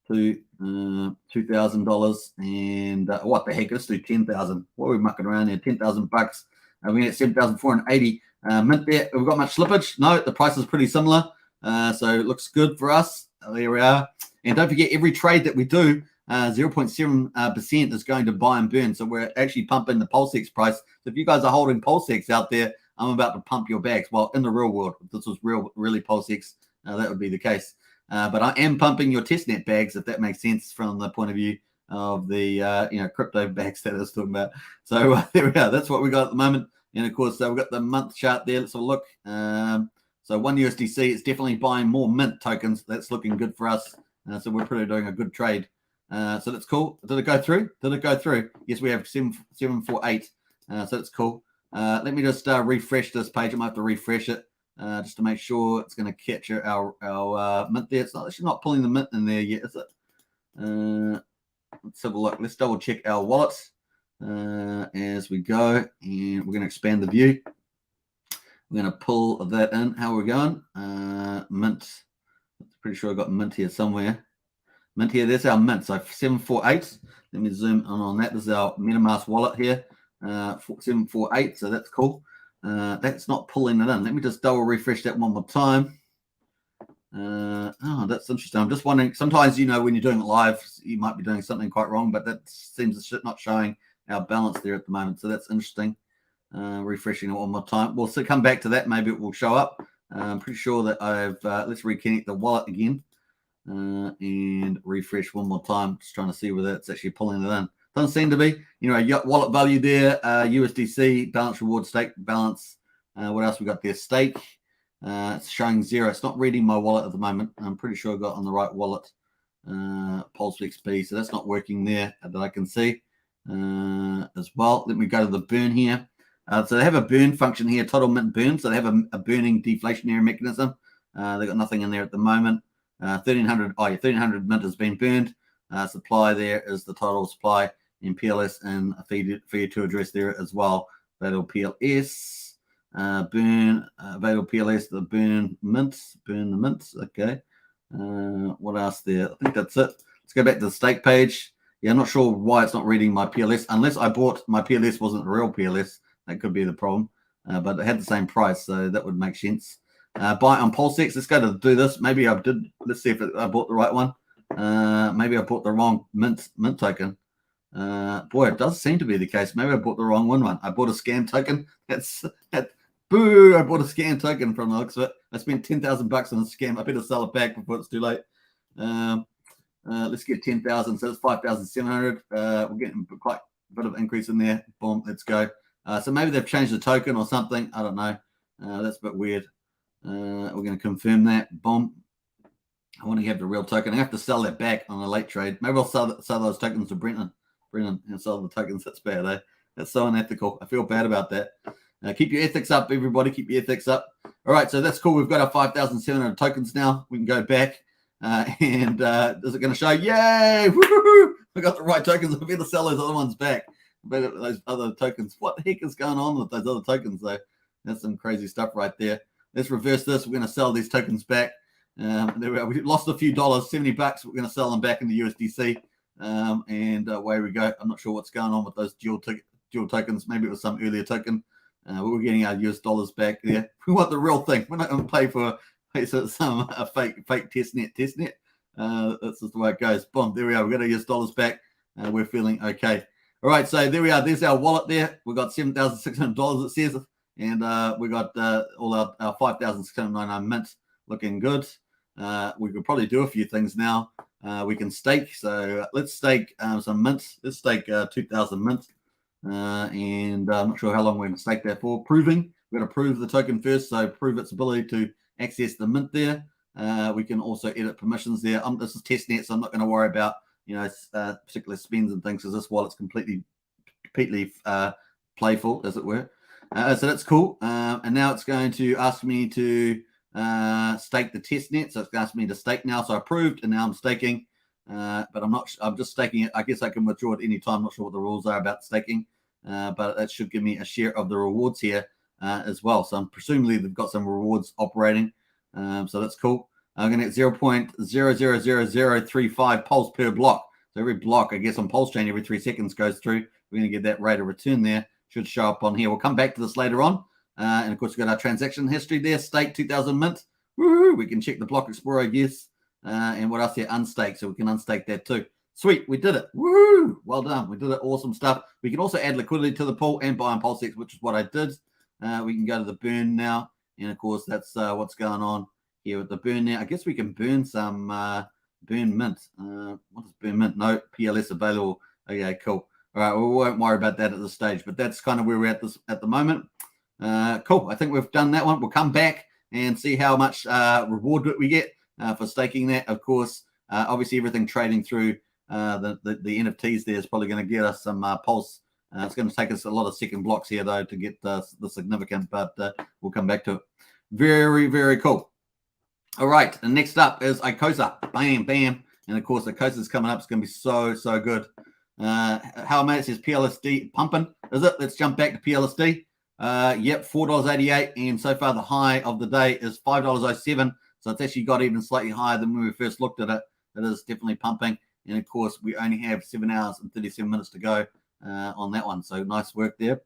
to $2,000. And what the heck? Let's do 10,000. What are we mucking around here? 10,000 bucks. We get 7,480 mint there. Have we got much slippage? No, the price is pretty similar. So it looks good for us. There we are. And don't forget, every trade that we do, 0.7% is going to buy and burn. So we're actually pumping the PulseX price. So if you guys are holding PulseX out there, I'm about to pump your bags. Well, in the real world, if this was really PulseX, that would be the case. But I am pumping your testnet bags, if that makes sense from the point of view of the crypto bags that I was talking about. So there we are. That's what we got at the moment. And of course, we've got the month chart there. Let's have a look. So one USDC is definitely buying more mint tokens. That's looking good for us. So we're probably doing a good trade. So that's cool. Did it go through? Did it go through? Yes, we have 748. So that's cool. Let me just refresh this page. I might have to refresh it just to make sure it's going to capture our mint there. It's not pulling the mint in there yet, is it? Let's have a look. Let's double check our wallet as we go, and we're going to expand the view. We're going to pull that in. How are we going? Mint. Pretty sure I got mint here somewhere. Mint here. There's our mint. So 748. Let me zoom in on that. This is our MetaMask wallet here. 748. So that's cool. That's not pulling it in. Let me just double refresh that one more time. Oh, that's interesting. I'm just wondering. Sometimes, when you're doing it live, you might be doing something quite wrong, but that seems not showing our balance there at the moment. So that's interesting. Refreshing it one more time. We'll come back to that. Maybe it will show up. I'm pretty sure that I've let's reconnect the wallet again and refresh one more time. Just trying to see whether it's actually pulling it in. Doesn't seem to be. Wallet value there, USDC, balance, reward, stake, balance. What else we got there? Stake. It's showing 0. It's not reading my wallet at the moment. I'm pretty sure I got on the right wallet. PulseXP. So that's not working there that I can see as well. Let me go to the burn here. So they have a burn function here, total mint burn. So they have a burning deflationary mechanism. They've got nothing in there at the moment. 1,300. Oh, yeah, 1,300 mint has been burned. Supply there is the total supply in PLS and a Phiat to address there as well. Available PLS, burn, available PLS, the burn the mints. Okay. What else there? I think that's it. Let's go back to the stake page. Yeah, I'm not sure why it's not reading my PLS. Unless I bought my PLS wasn't a real PLS. That could be the problem. But it had the same price, so that would make sense. Buy on PulseX. Let's go to do this. Maybe I did. Let's see if I bought the right one. Maybe I bought the wrong mint token. Boy, it does seem to be the case. Maybe I bought the wrong one. I bought a scam token. Boo! I bought a scam token from the looks of it. I spent 10,000 bucks on a scam. I better sell it back before it's too late. Let's get 10,000. So it's 5,700. We're getting quite a bit of increase in there. Boom, let's go. So maybe they've changed the token or something. I don't know. That's a bit weird. We're going to confirm that. Boom. I want to have the real token. I have to sell that back on a late trade. Maybe I'll sell those tokens to Brennan, and sell the tokens. That's bad, eh? That's so unethical. I feel bad about that. Keep your ethics up, everybody. Keep your ethics up. All right, so that's cool. We've got our 5,700 tokens now. We can go back. And is it going to show? Yay! Woo-hoo-hoo! We got the right tokens. I better sell those other ones back. But those other tokens. What the heck is going on with those other tokens, though? That's some crazy stuff right there. Let's reverse this. We're going to sell these tokens back. There we are. We lost a few dollars, $70. We're going to sell them back in the USDC. And away we go. I'm not sure what's going on with those dual tokens. Maybe it was some earlier token. We're getting our US dollars back there. We want the real thing. We're not going to pay for some fake testnet. That's just the way it goes. Boom. There we are. We've got our US dollars back. We're feeling okay. All right. So there we are. There's our wallet there. We've got $7,600, it says. And we got all our 5,699 mints looking good. We could probably do a few things now. We can stake. So let's stake some mints. Let's stake 2,000 mints. And I'm not sure how long we're going to stake that for. Proving. We're going to prove the token first. So prove its ability to access the mint there. We can also edit permissions there. This is testnet, so I'm not going to worry about particular spends and things, because this wallet's completely playful, as it were. So that's cool. And now it's going to ask me to stake the testnet. So it's going to ask me to stake now. So I approved, and now I'm staking. But I'm just staking it. I guess I can withdraw at any time. I'm not sure what the rules are about staking. But that should give me a share of the rewards here as well. So I'm presumably they've got some rewards operating. So that's cool. I'm going to get 0.000035 pulse per block. So every block, I guess, on Pulsechain every 3 seconds goes through. We're going to get that rate of return there. Should show up on here. We'll come back to this later on. And of course, we've got our transaction history there. Stake 2,000 mint. Woo-hoo! We can check the block explorer, yes. And what else here? Unstake. So we can unstake that too. Sweet, we did it. Woo! Well done. We did it. Awesome stuff. We can also add liquidity to the pool and buy on PulseX, which is what I did. We can go to the burn now. And of course, that's what's going on here with the burn now. I guess we can burn some burn mint. What is burn mint? No, PLS available. Okay, cool. All right, well, we won't worry about that at this stage, but that's kind of where we're at the moment. Cool. I think we've done that one. We'll come back and see how much reward we get for staking that. Of course, obviously everything trading through the NFTs there is probably going to get us some pulse. It's going to take us a lot of second blocks here, though, to get the significant, but we'll come back to it. Very, very cool. All right, and next up is Icosa. Bam, bam. And, of course, Icosa's coming up. It's going to be so, so good. How mate says PLSD pumping. Is it? Let's jump back to PLSD. Yep, $4.88. And so far, the high of the day is $5.07. So it's actually got even slightly higher than when we first looked at it. It is definitely pumping. And, of course, we only have 7 hours and 37 minutes to go on that one. So nice work there.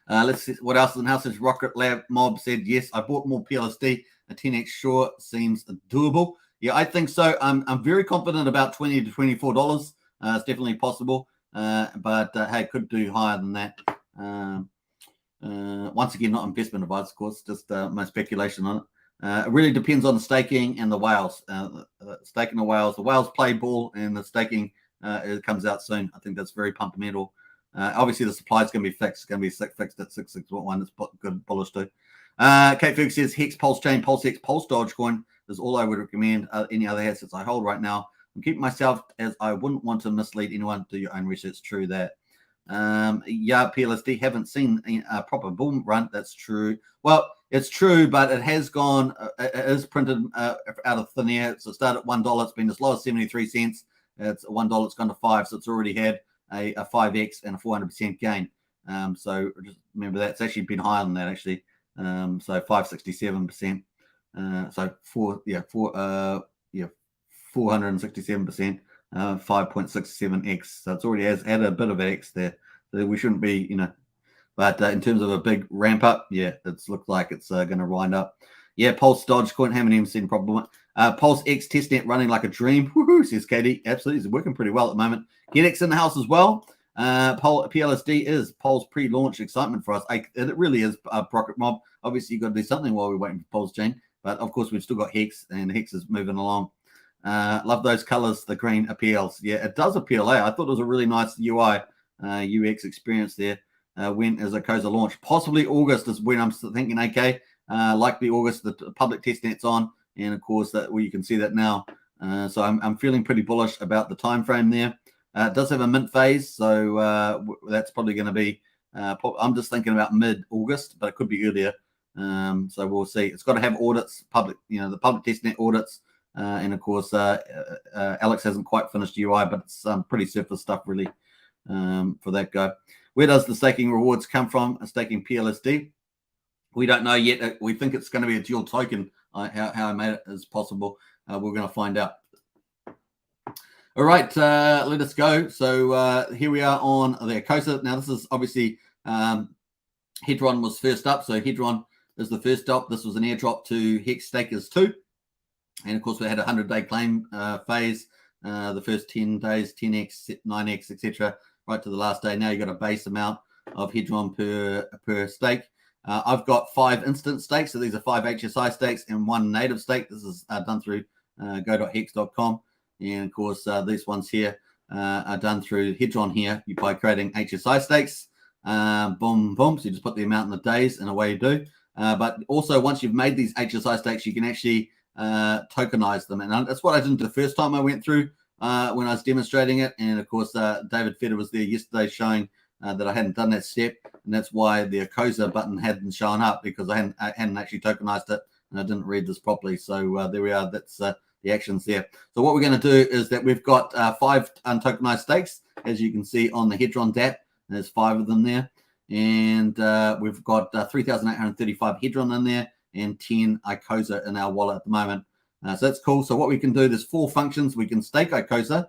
Let's see what else in the house. Is Rocket Lab Mob said, yes, I bought more PLSD. A 10x sure seems doable. Yeah, I think so. I'm very confident about $20 to $24. It's definitely possible. But hey, could do higher than that. Once again, not investment advice, of course, just my speculation on it. It really depends on the staking and the whales. Staking the whales play ball, and the staking it comes out soon. I think that's very pumpamental. Obviously, the supply is going to be fixed. It's going to be fixed at 661. That's good bullish too. Kate Ferg says Hex, Pulsechain, PulseX, Pulse Dogecoin is all I would recommend. Any other assets I hold right now. I'm keeping myself, as I wouldn't want to mislead anyone. Do your own research. True that. Yeah, PLSD haven't seen a proper bull run. That's true. Well, it's true, but it has gone. It is printed out of thin air. So it started at $1. It's been as low as 73 cents. It's $1. It's gone to 5. So it's already had a 5x and a 400% gain. So just remember that it's actually been higher than that actually. So 567%. So 467%. 5.67x. So it's already has added a bit of X there. So we shouldn't be, but in terms of a big ramp up, yeah, it's looked like it's going to wind up. Yeah, Pulse Dogecoin, haven't even seen a problem. PulseX testnet running like a dream. Woohoo, says Katie. Absolutely, it's working pretty well at the moment. GetX in the house as well. PLSD is Pulse pre-launch excitement for us. It really is a Rocket Mob. Obviously, you've got to do something while we're waiting for Pulsechain. But of course, we've still got Hex, and Hex is moving along. Love those colors. The green appeals. Yeah, it does appeal. I thought it was a really nice UI, UX experience there. when is Icosa launch? Possibly August is when I'm thinking, okay, likely August, the public testnet's on, and of course that you can see that now. So I'm feeling pretty bullish about the time frame there. It does have a mint phase, so that's probably going to be, I'm just thinking about mid-August, but it could be earlier. So we'll see. It's got to have audits, the public testnet audits, and of course, Alex hasn't quite finished UI, but it's pretty surface stuff really for that go. Where does the staking rewards come from? Staking PLSD? We don't know yet. We think it's going to be a dual token. How I made it is possible. We're going to find out. All right, let us go. So here we are on the Icosa. Now, this is obviously Hedron was first up. So Hedron is the first up. This was an airdrop to Hex Stakers 2. And of course, we had a 100-day claim phase, the first 10 days, 10x, 9x, etc., right to the last day. Now you've got a base amount of Hedron per stake. I've got 5 instant stakes. So these are 5 HSI stakes and 1 native stake. This is done through go.hex.com. And of course, these ones here are done through Hedron here by creating HSI stakes. Boom, boom. So you just put the amount in the days and away you do. But also, once you've made these HSI stakes, you can actually tokenize them. And that's what I did the first time I went through when I was demonstrating it. And of course, David Phiat was there yesterday showing that I hadn't done that step. And that's why the Icosa button hadn't shown up, because I hadn't actually tokenized it and I didn't read this properly. So there we are. That's the actions there. So what we're going to do is that we've got 5 untokenized stakes, as you can see on the Hedron Dapps. There's 5 of them there. And we've got 3,835 Hedron in there and 10 Icosa in our wallet at the moment. So that's cool. So what we can do, there's 4 functions. We can stake Icosa.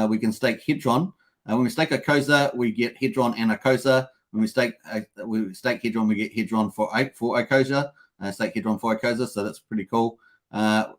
We can stake Hedron. When we stake Icosa, we get Hedron and Icosa. When we stake Hedron, we get Hedron for Icosa. Stake Hedron for Icosa. So that's pretty cool.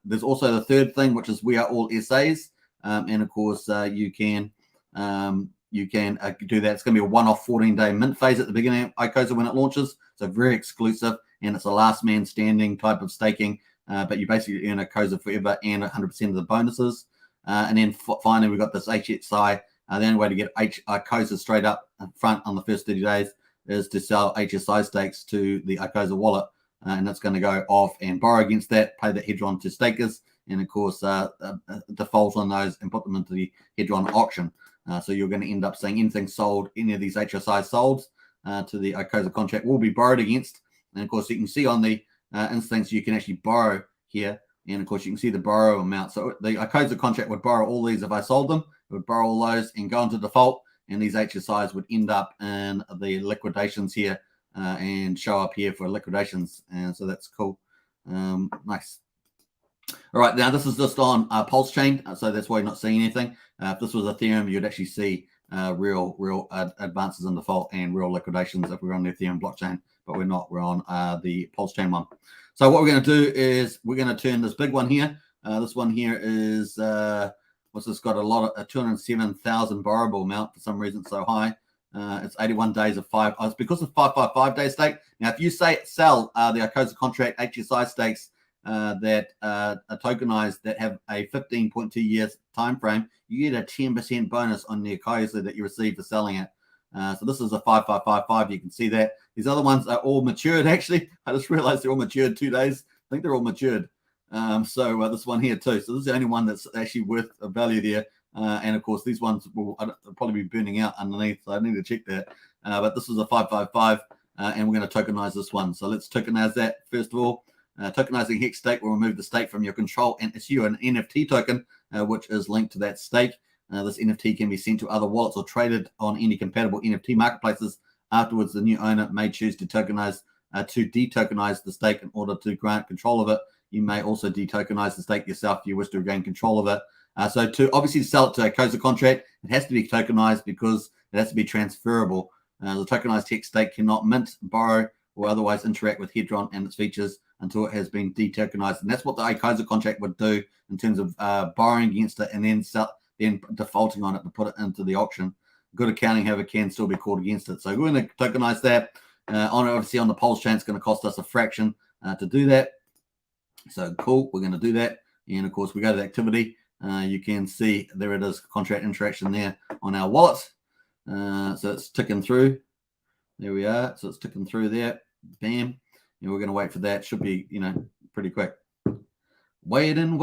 There's also the third thing, which is we are all SAs. And of course, you can do that. It's going to be a one-off 14-day mint phase at the beginning of Icosa when it launches. So very exclusive, and it's a last man standing type of staking. But you basically earn Icosa forever and 100% of the bonuses. And then finally, we've got this HSI. The only way to get Icosa straight up front on the first 30 days is to sell HSI stakes to the Icosa wallet. And that's going to go off and borrow against that, pay the Hedron to stakers, and of course, default on those and put them into the Hedron auction. So you're going to end up seeing anything sold, any of these HSI sold to the Icosa contract will be borrowed against. And of course, you can see on the instance, you can actually borrow here. And of course, you can see the borrow amount. So the Icosa contract would borrow all these if I sold them. It would borrow all those and go into default. And these HSIs would end up in the liquidations here and show up here for liquidations. And so that's cool. Nice. All right, now this is just on Pulsechain, so that's why you're not seeing anything. If this was Ethereum, you'd actually see real advances in default and real liquidations if we're on the Ethereum blockchain, but we're not. We're on the Pulsechain one. So what we're going to do is we're going to turn this big one here. This one here is what's this got? A lot of 207,000 borrowable amount for some reason. It's so high. It's 81 days of 5. It's because of 555-day stake. Now, if you sell the Icosa contract HSI stakes that are tokenized that have a 15.2 years time frame, you get a 10% bonus on the Icosa that you receive for selling it. So this is a 5555. You can see that. These other ones are all matured, actually. I just realized they're all matured 2 days. I think they're all matured. So this one here too. So this is the only one that's actually worth a value there. And of course, these ones will probably be burning out underneath. So I need to check that. But this is a 555, and we're going to tokenize this one. So let's tokenize that first of all. Tokenizing Hex stake will remove the stake from your control and issue an NFT token, which is linked to that stake. This NFT can be sent to other wallets or traded on any compatible NFT marketplaces. Afterwards, the new owner may choose to detokenize the stake in order to grant control of it. You may also detokenize the stake yourself if you wish to regain control of it. So to obviously sell it to a Icosa contract, it has to be tokenized because it has to be transferable. The tokenized Hex stake cannot mint, borrow, or otherwise interact with Hedron and its features until it has been detokenized. And that's what the Icosa contract would do in terms of borrowing against it and then defaulting on it to put it into the auction. Good accounting, however, can still be called against it. So we're going to tokenize that. Obviously, on the Pulsechain, it's going to cost us a fraction to do that. So cool, we're going to do that. And of course, we go to the activity. You can see there it is, contract interaction there on our wallet. So it's ticking through. There we are. So it's ticking through there. Bam. And we're going to wait for that. Should be, pretty quick. Waiting.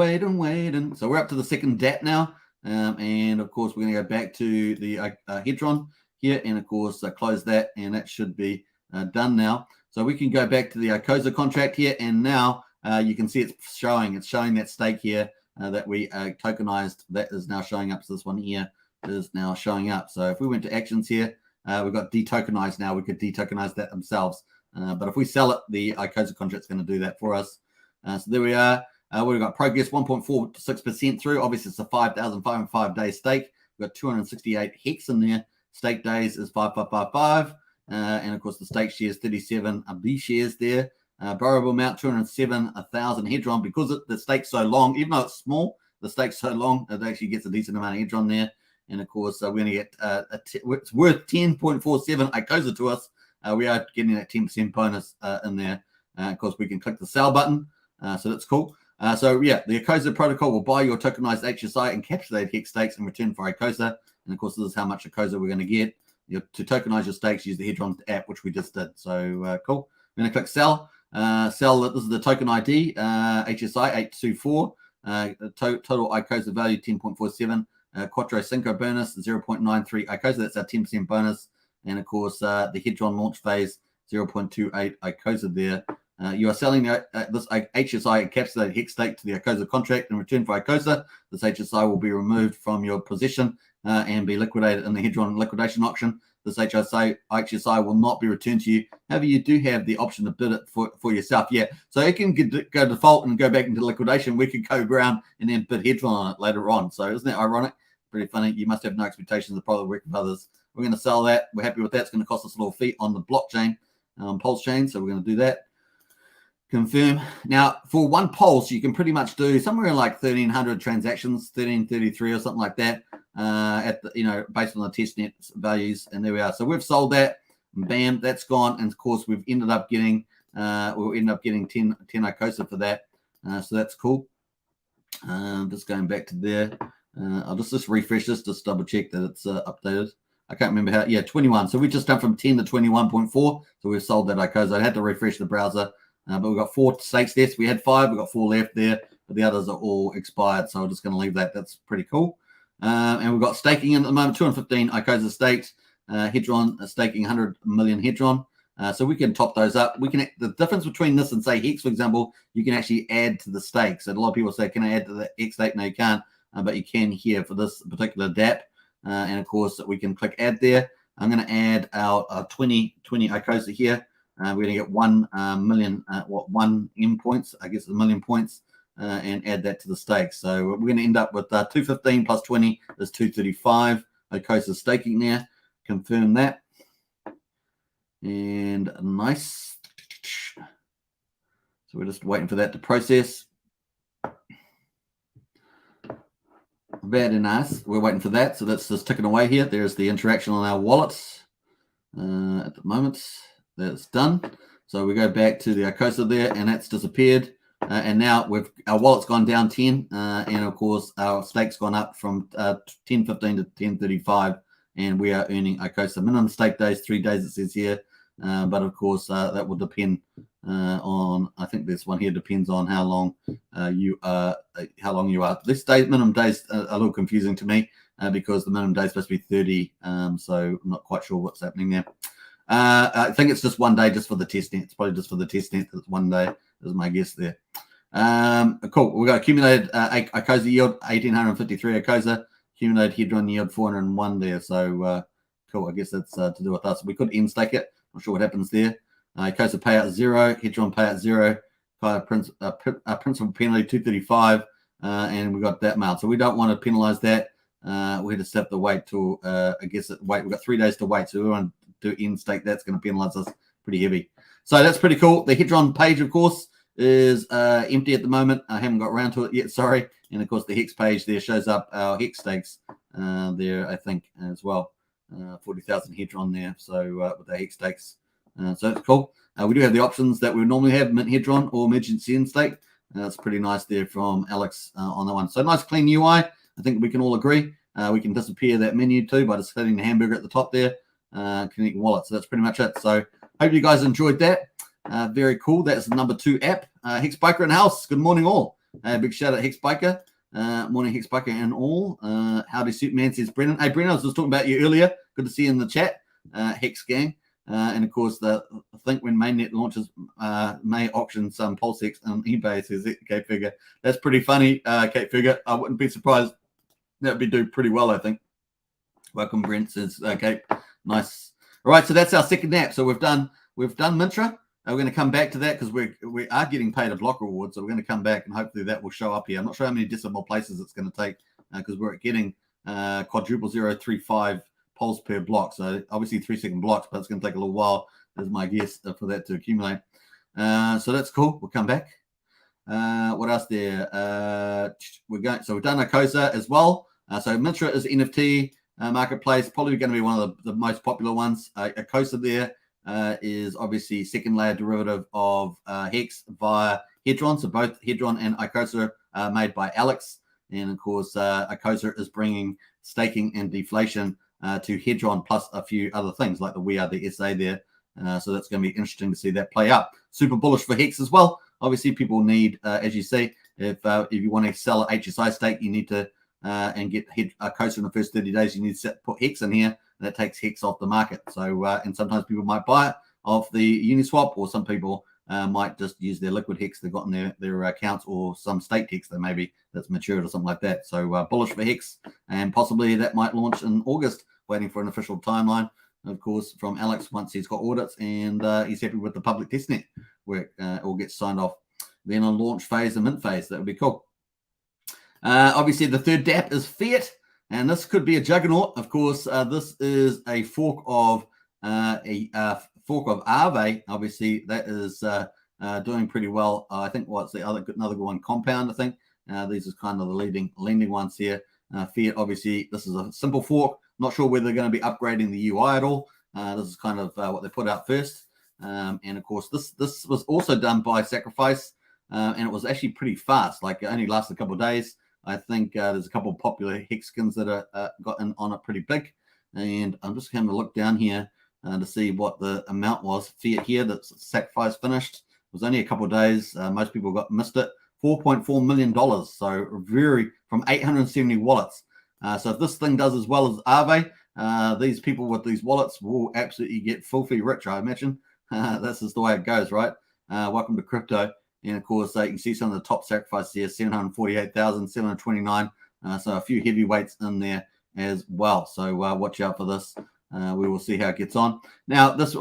So we're up to the second DApp now. And of course, we're going to go back to the Hedron here. And of course, close that. And that should be done now. So we can go back to the Icosa contract here. And now you can see it's showing that stake here that we tokenized. That is now showing up. So this one here is now showing up. So if we went to actions here, we've got detokenized now. We could detokenize that themselves. But if we sell it, the Icosa contract's going to do that for us. So there we are. We've got progress 1.46% through. Obviously, it's a 5,505 day stake. We've got 268 hex in there. Stake days is 5555. And of course, the stake shares 37 B shares there. Borrowable amount 207,000 Hedron. Because the stake's so long, even though it's small, the stake's so long, it actually gets a decent amount of Hedron there. And of course, we're going to get it's worth 10.47 Icosa to us. We are getting that 10% bonus in there. Of course, we can click the sell button. So that's cool. So yeah, the Icosa protocol will buy your tokenized HSI encapsulated hex stakes in return for Icosa. And of course, this is how much Icosa we're going to get. To tokenize your stakes, use the Hedron app, which we just did. So cool. I'm going to click sell. Sell. This is the token ID, HSI 824. Total Icosa value 10.47. Quattro Cinco bonus 0.93 Icosa. That's our 10% bonus. And of course, the Hedron launch phase 0.28 Icosa there. You are selling this HSI encapsulated hex stake to the Icosa contract in return for Icosa. This HSI will be removed from your position and be liquidated in the Hedron liquidation auction. This HSI will not be returned to you. However, you do have the option to bid it for yourself. Yeah, so it can go default and go back into liquidation. We could go around and then bid Hedron on it later on. So isn't that ironic? Pretty funny. You must have no expectations of probably work with others. We're going to sell that. We're happy with that. It's going to cost us a little fee on the blockchain, Pulsechain. So we're going to do that. Confirm. Now, for one pulse, you can pretty much do somewhere in like 1,300 transactions, 1,333 or something like that, at the, based on the testnet values. And there we are. So we've sold that. Bam, that's gone. And of course, we've ended up getting 10 Icosa for that. So that's cool. Just going back to there. I'll just refresh this, just double check that it's updated. I can't remember how. Yeah, 21. So we just done from 10 to 21.4. So we've sold that Icosa. I had to refresh the browser. But we've got 4 stakes left. We had 5. We've got 4 left there. But the others are all expired. So I'm just going to leave that. That's pretty cool. And we've got staking in at the moment, 215 Icosa stakes. Hedron staking 100 million Hedron. So we can top those up. The difference between this and say Hex, for example, you can actually add to the stakes. So a lot of people say, can I add to the Hex stake? No, you can't. But you can here for this particular DApp. And of course, we can click add there. I'm going to add our 20 Icosa here. We're going to get 1 million, 1 M points, I guess, 1 million points, and add that to the stake. So we're going to end up with 215 plus 20 is 235. Icosa staking there. Confirm that. And nice. So we're just waiting for that to process. Very nice. We're waiting for that. So that's just ticking away here. There's the interaction on our wallets at the moment. That's done. So we go back to the Icosa there, and that's disappeared. And now our wallet's gone down 10, and of course our stake's gone up from 10.15 to 10.35, and we are earning Icosa. Minimum stake days 3 days, it says here, but of course that will depend on. I think this one here depends on how long you are. This day minimum days are a little confusing to me because the minimum day is supposed to be 30. So I'm not quite sure what's happening there. I think it's just 1 day just for the testnet. It's probably just for the testnet. It's 1 day is my guess there. Cool. We've got accumulated Icosa yield, 1,853 Icosa. Accumulated Hedron yield, 401 there. So cool. I guess that's to do with us. We could end stake it. Not sure what happens there. Icosa payout 0. Hedron payout 0. Principal penalty 235. And we got that amount. So we don't want to penalize that. We just have to wait till, we've got 3 days to wait. So we want to end stake. That's going to penalize us pretty heavy. So that's pretty cool. The Hedron page, of course, is empty at the moment. I haven't got around to it yet, sorry. And of course, the Hex page there shows up our Hex stakes there, I think, as well. 40,000 Hedron there. So with the Hex stakes. So that's cool. We do have the options that we normally have, Mint Hedron or emergency end stake. That's pretty nice there from Alex on that one. So nice clean UI. I think we can all agree. We can disappear that menu too by just hitting the hamburger at the top there. connect wallet. So that's pretty much it. So hope you guys enjoyed that. Very cool. That's the number 2 app. Hex Biker in the house. Good morning, all. Big shout out Hex Biker. Morning, Hex Biker and all. Howdy, Superman, says Brennan. Hey, Brennan, I was just talking about you earlier. Good to see you in the chat, Hex Gang. And of course, I think when mainnet launches, may auction some PulseX on eBay, says Kate Figure. That's pretty funny, Kate Figure. I wouldn't be surprised. That would do pretty well, I think. Welcome, Brent, says Kate. Nice. All right, so that's our second app. So we've done Mintra. We're going to come back to that because we are getting paid a block reward. So we're going to come back and hopefully that will show up here. I'm not sure how many decimal places it's going to take because we're getting quadruple 0.035 pulse per block. So obviously 3-second blocks, but it's going to take a little while, is my guess, for that to accumulate. So that's cool. We'll come back. What else there? We've done Icosa as well. So Mintra is NFT marketplace, probably going to be one of the most popular ones. Icosa there. Is obviously second layer derivative of Hex via Hedron. So both Hedron and Icosa are made by Alex. And of course, Icosa is bringing staking and deflation to Hedron plus a few other things like the We Are the SA there. So that's going to be interesting to see that play out. Super bullish for Hex as well. Obviously, people need, as you see, if you want to sell an HSI stake, you need to and get Icosa in the first 30 days, you need to put Hex in here. That takes Hex off the market. So, and sometimes people might buy it off the Uniswap, or some people might just use their liquid Hex they've got in their accounts, or some staked Hex that maybe that's matured or something like that. So bullish for Hex, and possibly that might launch in August, waiting for an official timeline, of course, from Alex once he's got audits and he's happy with the public testnet where it all gets signed off. Then a launch phase and mint phase, that would be cool. Obviously, the third DApp is Phiat. And this could be a juggernaut. Of course, this is a fork of Aave. Obviously, that is doing pretty well. I think what's the another good one? Compound, I think. These are kind of the leading ones here. Phiat, obviously, this is a simple fork. Not sure whether they're going to be upgrading the UI at all. This is kind of what they put out first. And of course, this was also done by Sacrifice, and it was actually pretty fast. Like, it only lasted a couple of days. I think there's a couple of popular Hex skins that are gotten on it pretty big. And I'm just going to look down here to see what the amount was. Phiat here, that Sacrifice finished. It was only a couple of days. Most people missed it. $4.4 million. So from 870 wallets. So if this thing does as well as Aave, these people with these wallets will absolutely get filthy rich, I imagine. This is the way it goes, right? Welcome to crypto. And of course, you can see some of the top sacrifices here, 748,729. So a few heavyweights in there as well. So watch out for this. We will see how it gets on. Now, this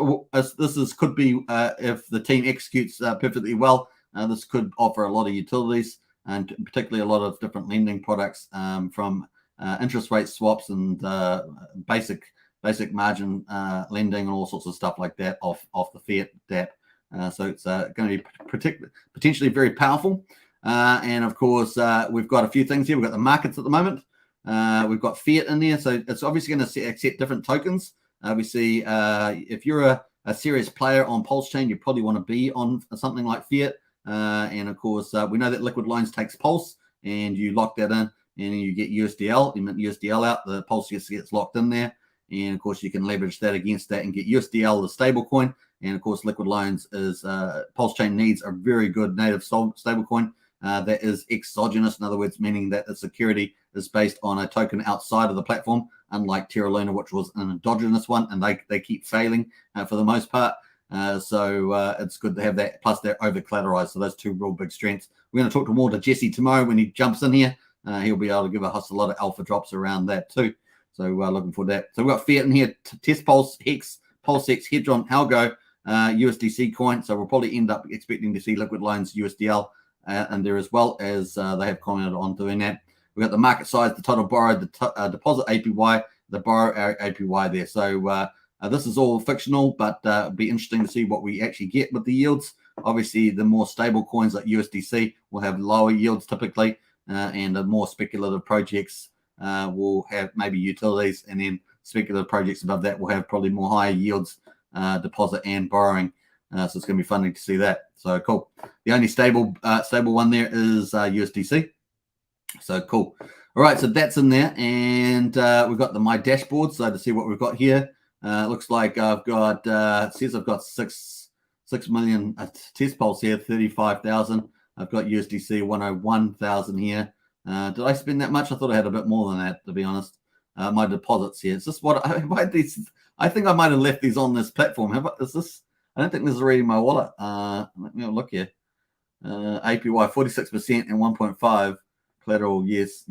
could be, if the team executes perfectly well, this could offer a lot of utilities, and particularly a lot of different lending products, from interest rate swaps and basic margin lending and all sorts of stuff like that off the Phiat DApp. So it's going to be potentially very powerful. And of course, we've got a few things here. We've got the markets at the moment. We've got Phiat in there. So it's obviously going to accept different tokens. Obviously, if you're a serious player on Pulsechain, you probably want to be on something like Phiat. And of course, we know that Liquid Loans takes Pulse, and you lock that in and you get USDL. You mint USDL out, the Pulse gets locked in there. And of course, you can leverage that against that and get USDL, the stable coin. And of course, Liquid Loans is Pulsechain needs a very good native stablecoin that is exogenous. In other words, meaning that the security is based on a token outside of the platform, unlike Terra Luna, which was an endogenous one, and they keep failing for the most part. So it's good to have that. Plus, they're over collateralized. So those two real big strengths. We're going to talk more to Jesse tomorrow when he jumps in here. He'll be able to give us a lot of alpha drops around that too. So looking for that. So we've got Phiat in here, Test Pulse, Hex, PulseX, Hedron, Algo. USDC coin, so we'll probably end up expecting to see Liquid Loans USDL and there, as well as they have commented on doing that. We've got the market size, the total borrowed, the deposit APY, the borrow APY there. So this is all fictional, but it'll be interesting to see what we actually get with the yields. Obviously, the more stable coins like USDC will have lower yields typically, and the more speculative projects will have maybe utilities, and then speculative projects above that will have probably more higher yields, deposit and borrowing. So it's going to be funny to see that. So cool. The only stable one there is USDC. So cool. All right, so that's in there, and we've got my dashboard. So to see what we've got here, Looks like I've got, it says I've got 6 million test pulse here, 35,000. I've got USDC 101,000 here. Did I spend that much? I thought I had a bit more than that, to be honest. My deposits here. It's just what I these. I think I might have left these on this platform. Is this? I don't think this is already in my wallet. Let me have a look here. APY 46% and 1.5 collateral. Yes.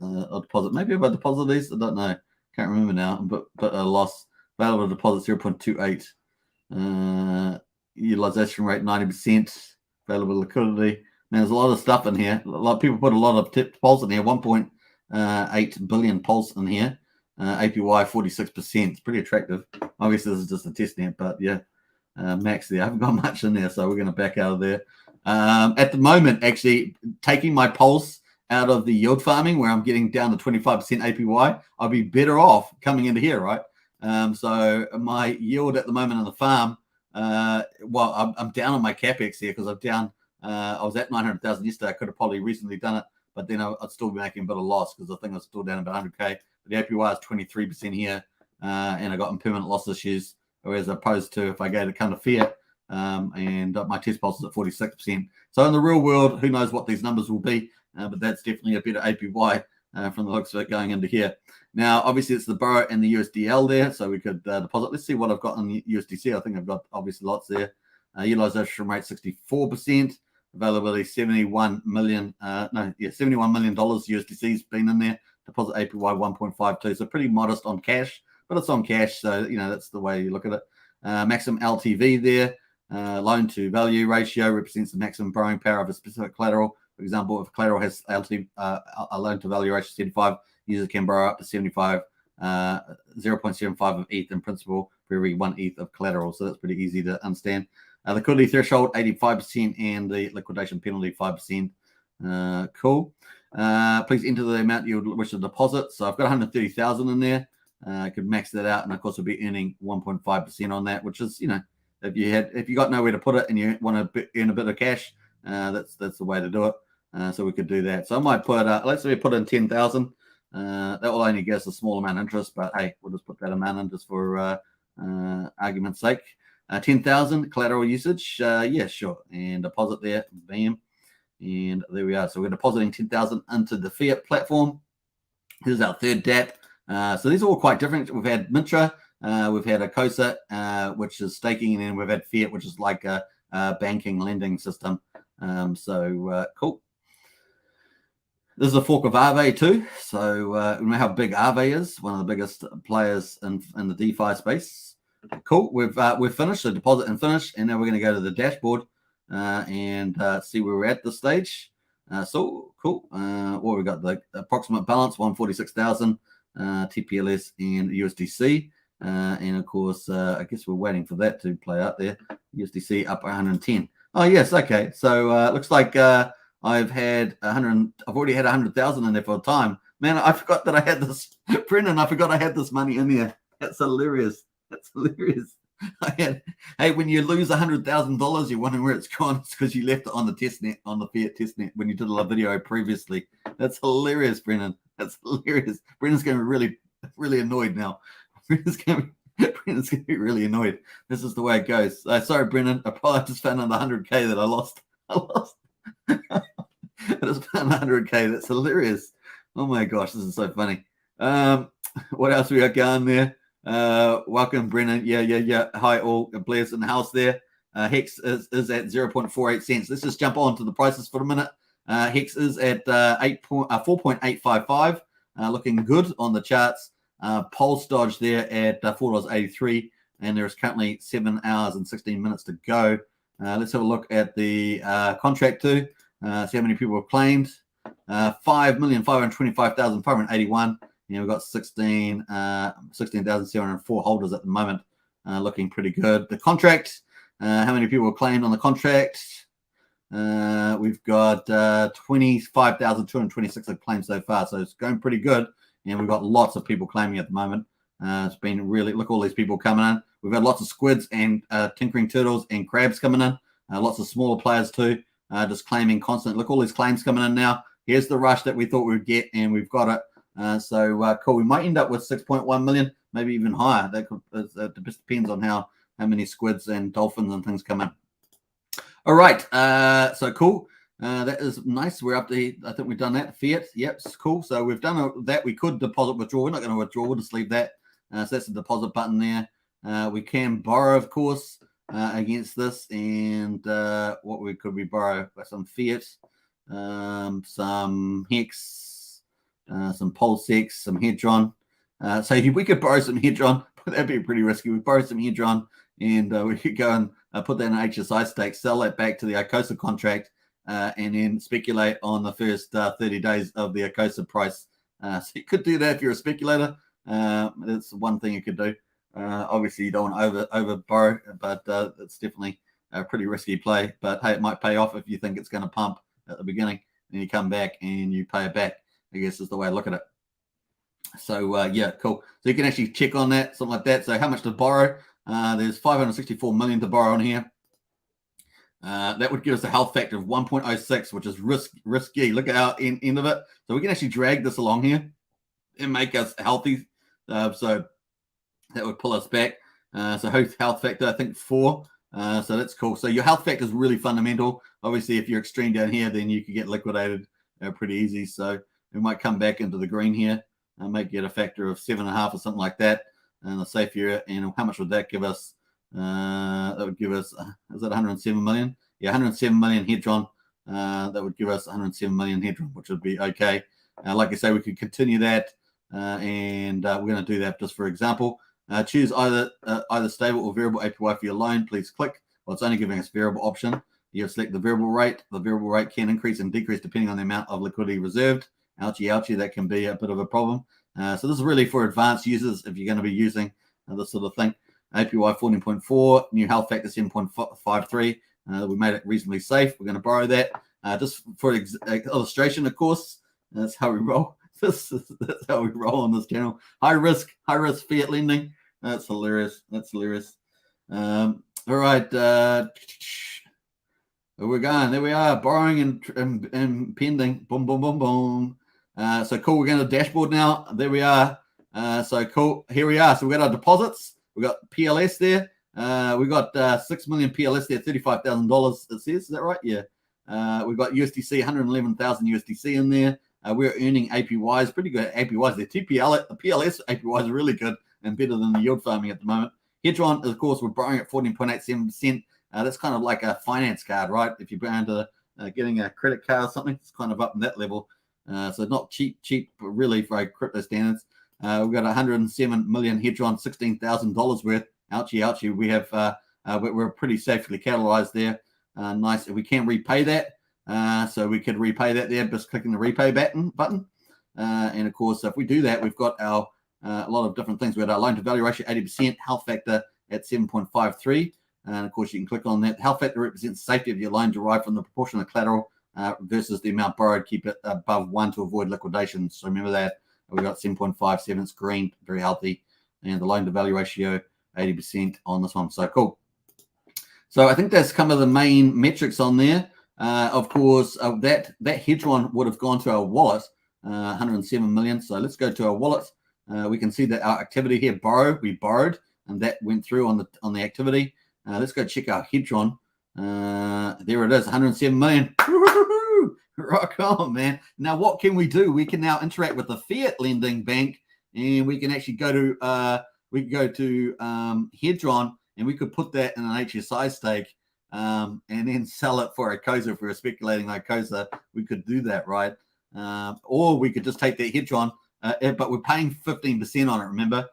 A deposit. Maybe if I deposit these, I don't know. Can't remember now. But a loss. Available deposit 0.28. Utilization rate 90%. Available liquidity. Man, there's a lot of stuff in here. A lot of people put a lot of pulse in here. 1.8 billion pulse in here. APY 46%. It's pretty attractive. Obviously, this is just a test net, but yeah, max there. I haven't got much in there, so we're going to back out of there. At the moment, actually, taking my pulse out of the yield farming, where I'm getting down to 25% APY, I'll be better off coming into here, right? So my yield at the moment on the farm, well, I'm down on my capex here because I'm down. I was at 900,000 yesterday. I could have probably recently done it, but then I'd still be making a bit of loss because I think I was still down about 100K. But the APY is 23% here, and I got impermanent loss issues, whereas opposed to if I go to come to Phiat, and my test pulse is at 46%. So in the real world, who knows what these numbers will be, but that's definitely a better APY from the looks of it going into here. Now, obviously, it's the Borough and the USDL there, so we could deposit. Let's see what I've got on the USDC. I think I've got obviously lots there. Utilization rate 64%. Availability $71 million. $71 million USDC's been in there. Deposit APY 1.52. So pretty modest on cash, but it's on cash, so that's the way you look at it. Maximum LTV there. Loan to value ratio represents the maximum borrowing power of a specific collateral. For example, if collateral has LTV, a loan to value ratio 75, user can borrow up to 75, 0.75 of ETH in principle for every 1 ETH of collateral. So that's pretty easy to understand. Liquidity threshold 85% and the liquidation penalty 5%. Cool. Please enter the amount you would wish to deposit. So I've got 130,000 in there. I could max that out, and of course, we'll be earning 1.5% on that, which is, if you got nowhere to put it and you want to earn a bit of cash, that's the way to do it. So we could do that. So I might put, let's say we put in 10,000. That will only give us a small amount of interest, but hey, we'll just put that amount in just for argument's sake. 10,000 collateral usage. Yeah, sure. And deposit there. Bam. And there we are. So we're depositing 10,000 into the Phiat platform. Here's our third DApp. So these are all quite different. We've had Mintra, we've had Icosa, which is staking, and then we've had Phiat, which is like a banking lending system. Cool. This is a fork of Aave too. So we know how big Aave is, one of the biggest players in the DeFi space. Cool. We've finished the deposit and finished, and now we're going to go to the dashboard and see where we're at this stage. So cool. What we got? The approximate balance 146,000 TPLS and USDC, and of course, I guess we're waiting for that to play out there. USDC up 110. Oh yes, okay. So it looks like I've already had 100,000 in there for a time. Man, I forgot that I had this. Brendan, I forgot I had this money in there. That's hilarious. Hey, when you lose $100,000, you're wondering where it's gone. It's because you left it on the testnet, on the Phiat testnet, when you did a video previously. That's hilarious, Brendan. That's hilarious. Brendan's going to be really, really annoyed now. Brendan's going to be really annoyed. This is the way it goes. Sorry, Brendan. I just found another 100K that I lost. I just found 100K. That's hilarious. Oh my gosh, this is so funny. What else we got going there? Welcome, Brennan. Yeah. Hi, all. Blair's in the house there. Hex is at 0.48 cents. Let's just jump on to the prices for a minute. Hex is at 4.855, looking good on the charts. Pulse Dodge there at $4.83, and there is currently 7 hours and 16 minutes to go. Let's have a look at the contract too. See how many people have claimed. 5,525,581. We've got 16,704 holders at the moment, looking pretty good. The contract, how many people have claimed on the contract? We've got 25,226 have claimed so far, so it's going pretty good. And we've got lots of people claiming at the moment. It's been really, look, all these people coming in. We've had lots of squids and tinkering turtles and crabs coming in. Lots of smaller players too, just claiming constant. Look, all these claims coming in now. Here's the rush that we thought we would get, and we've got it. Cool. We might end up with 6.1 million, maybe even higher. That could, it just depends on how many squids and dolphins and things come in. All right, so cool. That is nice. We're up to, I think we've done that. Phiat, yep, it's cool. So we've done that. We could deposit, withdraw. We're not going to withdraw. We'll just leave that. So that's the deposit button there. We can borrow, of course, against this. And what could we borrow? Some Phiat, some Hex, some PulseX, some Hedron. So if we could borrow some Hedron, that'd be pretty risky. We borrow some Hedron, and we could go and put that in an HSI stake, sell that back to the Icosa contract, and then speculate on the first 30 days of the Icosa price. So you could do that if you're a speculator. That's one thing you could do. Obviously, you don't want to over borrow, but it's definitely a pretty risky play. But hey, it might pay off if you think it's going to pump at the beginning. Then you come back and you pay it back, I guess is the way I look at it. So yeah, cool. So you can actually check on that, something like that. So how much to borrow? There's 564 million to borrow on here. That would give us a health factor of 1.06, which is risky. Look at our end of it. So we can actually drag this along here and make us healthy. So that would pull us back. So health factor, I think 4. So that's cool. So your health factor is really fundamental. Obviously, if you're extreme down here, then you could get liquidated pretty easy. So we might come back into the green here. Might get a factor of 7.5 or something like that in the safe area. And how much would that give us? That would give us, is that 107 million? Yeah, 107 million Hedron. That would give us 107 million Hedron, which would be okay. Like I say, we could continue that, and we're going to do that just for example. Choose either stable or variable APY for your loan. Please click. Well, it's only giving us variable option. You select the variable rate. The variable rate can increase and decrease depending on the amount of liquidity reserved. Ouchie, that can be a bit of a problem. So this is really for advanced users if you're going to be using this sort of thing. APY 14.4, new health factor 7.53. We made it reasonably safe. We're going to borrow that. Just for illustration, of course, that's how we roll. That's how we roll on this channel. High risk fiat lending. That's hilarious. All right. We're going. There we are. Borrowing and pending. Boom, boom, boom, boom. So cool. We're going to the dashboard now. There we are. So cool. Here we are. So we got our deposits. We got PLS there. We got 6 million PLS there. $35,000. It says. Is that right? Yeah. We've got USDC. 111,000 USDC in there. We're earning APYs. Pretty good APYs there. The PLS APYs are really good and better than the yield farming at the moment. Hedron, of course, we're borrowing at 14.87%. That's kind of like a finance card, right? If you're going to getting a credit card or something, it's kind of up in that level. So not cheap, but really for crypto standards. We've got 107 million Hedron, $16,000 worth. Ouchie. We have we're pretty safely catalyzed there. Nice. We can repay that. So we could repay that there, just clicking the repay button. And of course, if we do that, we've got our a lot of different things. We have our loan to value ratio 80%, health factor at 7.53. And of course, you can click on that. Health factor represents safety of your loan derived from the proportion of collateral versus the amount borrowed. Keep it above 1 to avoid liquidation. So remember that. We've got 7.57. It's green, very healthy. And the loan to value ratio 80% on this one. So cool. So I think that's kind of the main metrics on there. Of course, that Hedron would have gone to our wallet, 107 million. So let's go to our wallet. We can see that our activity here, we borrowed, and that went through on the activity. Let's go check our Hedron. There it is, 107 million. Rock on, man. Now, what can we do? We can now interact with the Phiat lending bank, and we can actually go to Hedron, and we could put that in an HSI stake. And then sell it for Icosa. If we were speculating Icosa, we could do that, right? Or we could just take that Hedron, but we're paying 15% on it, remember?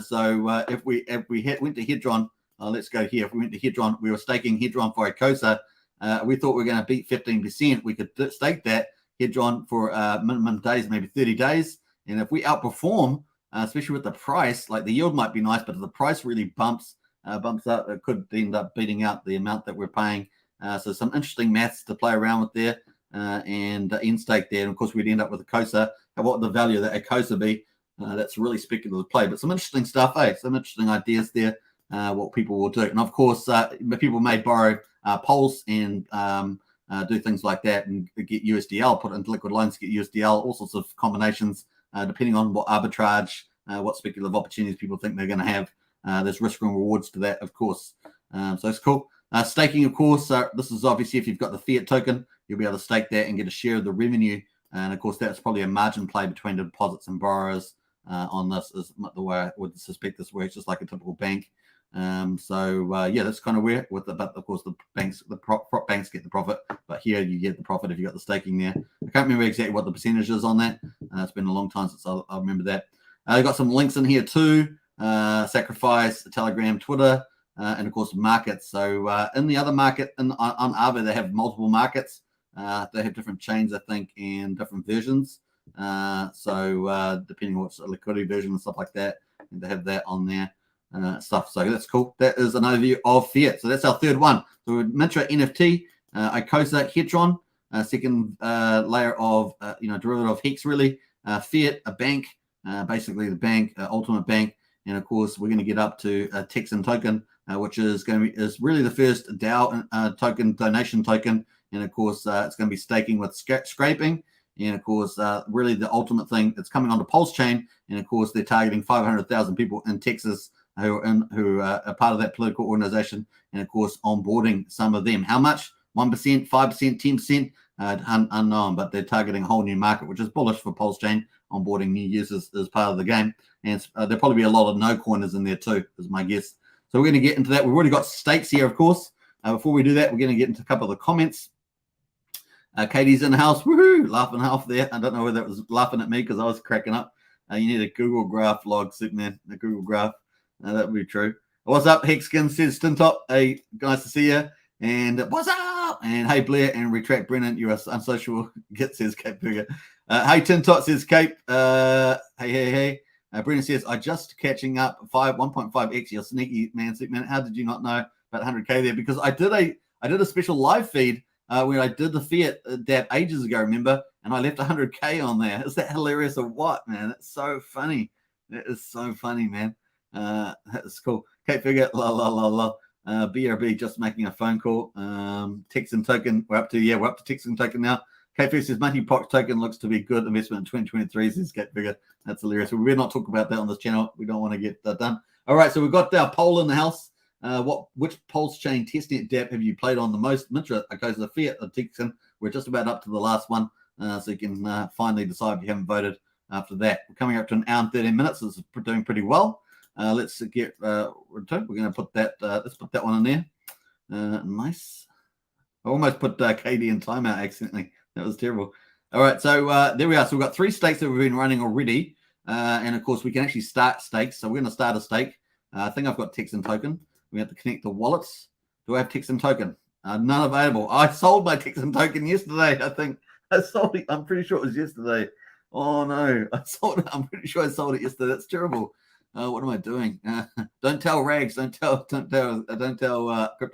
So if we went to Hedron, let's go here. If we went to Hedron, we were staking Hedron for Icosa. We thought we were going to beat 15%. We could stake that Hedron for minimum days, maybe 30 days. And if we outperform, especially with the price, like the yield might be nice, but if the price really bumps up, it could end up beating out the amount that we're paying. So some interesting maths to play around with there, and in stake there. And of course, we'd end up with Icosa. What would the value of that Icosa be? That's a really speculative play, but some interesting stuff, some interesting ideas there, what people will do. And of course, people may borrow Pulse and do things like that and get USDL, put it into liquid loans, get USDL, all sorts of combinations, depending on what arbitrage what speculative opportunities people think they're going to have. There's risk and rewards to that, of course. So it's cool. Staking, of course, this is obviously if you've got the Fiat token, you'll be able to stake that and get a share of the revenue. And of course, that's probably a margin play between the deposits and borrowers on this, is the way I would suspect this works, just like a typical bank. Yeah, that's kind of weird with the, but of course the banks, the prop banks get the profit, but here you get the profit if you got the staking there. I can't remember exactly what the percentage is on that. It's been a long time since I remember that. I got some links in here too. Sacrifice, Telegram, Twitter, and of course markets. So in the other market, on Aave, they have multiple markets. They have different chains, I think, and different versions. Depending on what's a liquidity version and stuff like that, they have that on there. Stuff. So that's cool. That is an overview of Fiat. So that's our third one. So Mintra NFT, Icosa, Hedron, second layer of derivative of Hex, really. Phiat, a bank, basically the bank, ultimate bank, and of course we're going to get up to a Texan token, which is really the first DAO token, donation token, and of course it's going to be staking with scraping. And of course, really the ultimate thing, it's coming onto Pulsechain, and of course they're targeting 500,000 people in Texas who are part of that political organization, and of course onboarding some of them. How much? 1%, 5%, 10%, unknown, but they're targeting a whole new market, which is bullish for Pulsechain, onboarding new users as part of the game. And there'll probably be a lot of no coiners in there too, is my guess. So we're going to get into that. We've already got stakes here, of course. Before we do that, we're going to get into a couple of the comments. Katie's in the house, woohoo, laughing half there. I don't know whether it was laughing at me because I was cracking up. You need a Google Graph log, Superman, a Google Graph. That would be true. What's up, Hexkin, says Tintop. Hey, nice to see you. And what's up? And hey, Blair and Retract Brennan, you're unsocial. Get, says Cape Burger. Hey, Tintop, says Cape. Hey. Brennan says, I just catching up 1.5x. You're sneaky, man, Superman. How did you not know about 100K there? Because I did a special live feed when I did the Fiat Dapps ages ago, remember? And I left 100K on there. Is that hilarious or what, man? That's so funny. That is so funny, man. That's cool. Kate Figure, BRB just making a phone call. Texan token, we're up to Texan token now. Kate Figure says multi-pot token looks to be a good investment in 2023. Says Kate Figure. That's hilarious. We're not talking about that on this channel. We don't want to get that done. All right, so we've got our poll in the house. Which Pulsechain testnet DApp have you played on the most? Mintra, Icosa, Fiat, or Texan? We're just about up to the last one, so you can finally decide if you haven't voted after that. We're coming up to an hour and 13 minutes. This is doing pretty well. Let's get return. We're going to put that. Let's put that one in there. Nice. I almost put KD in timeout accidentally. That was terrible. All right, so there we are. So we've got 3 stakes that we've been running already, and of course we can actually start stakes. So we're going to start a stake. I think I've got Texan token. We have to connect the wallets. Do I have Texan token? None available. I sold my Texan token yesterday. I think I sold it. I'm pretty sure it was yesterday. Oh no, I sold it. I'm pretty sure I sold it yesterday. That's terrible. What am I doing? Don't tell Rags. Don't tell Crypto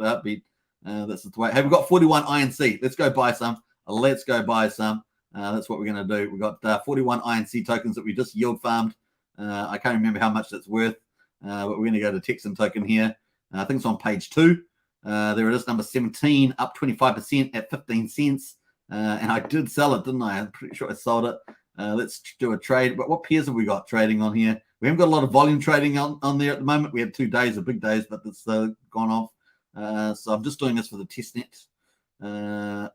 Heartbeat. That's the way. Hey, we've got 41 INC. Let's go buy some. Let's go buy some. That's what we're going to do. We've got 41 INC tokens that we just yield farmed. I can't remember how much that's worth, but we're going to go to Texan token here. I think it's on page 2. There it is, number 17, up 25% at 15 cents. And I did sell it, didn't I? I'm pretty sure I sold it. Let's do a trade. But what pairs have we got trading on here? We haven't got a lot of volume trading on there at the moment. We had 2 days of big days, but it's gone off. So I'm just doing this for the testnet.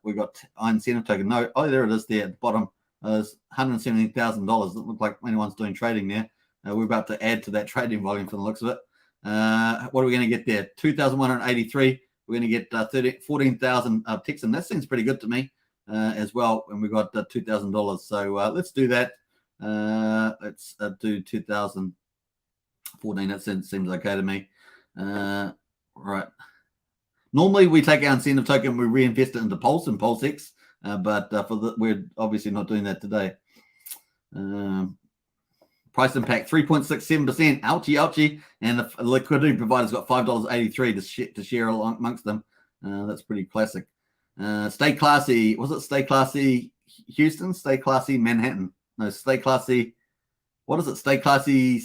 We got incentive token. No, there it is there at the bottom. There's $170,000. Doesn't look like anyone's doing trading there. We're about to add to that trading volume from the looks of it. What are we going to get there? 2,183. We're going to get 14,000 Texan. That seems pretty good to me as well. And we got $2,000. So let's do that. Let's do 2014. That seems okay to me. Right. Normally we take our incentive token, we reinvest it into Pulse and PulseX, but we're obviously not doing that today. Price impact 3.67%. Ouchie. And the liquidity provider's got $5.83 to share along amongst them. That's pretty classic. Stay classy. Was it Stay Classy Houston? Stay Classy Manhattan? No, Stay Classy. What is it? Stay Classy.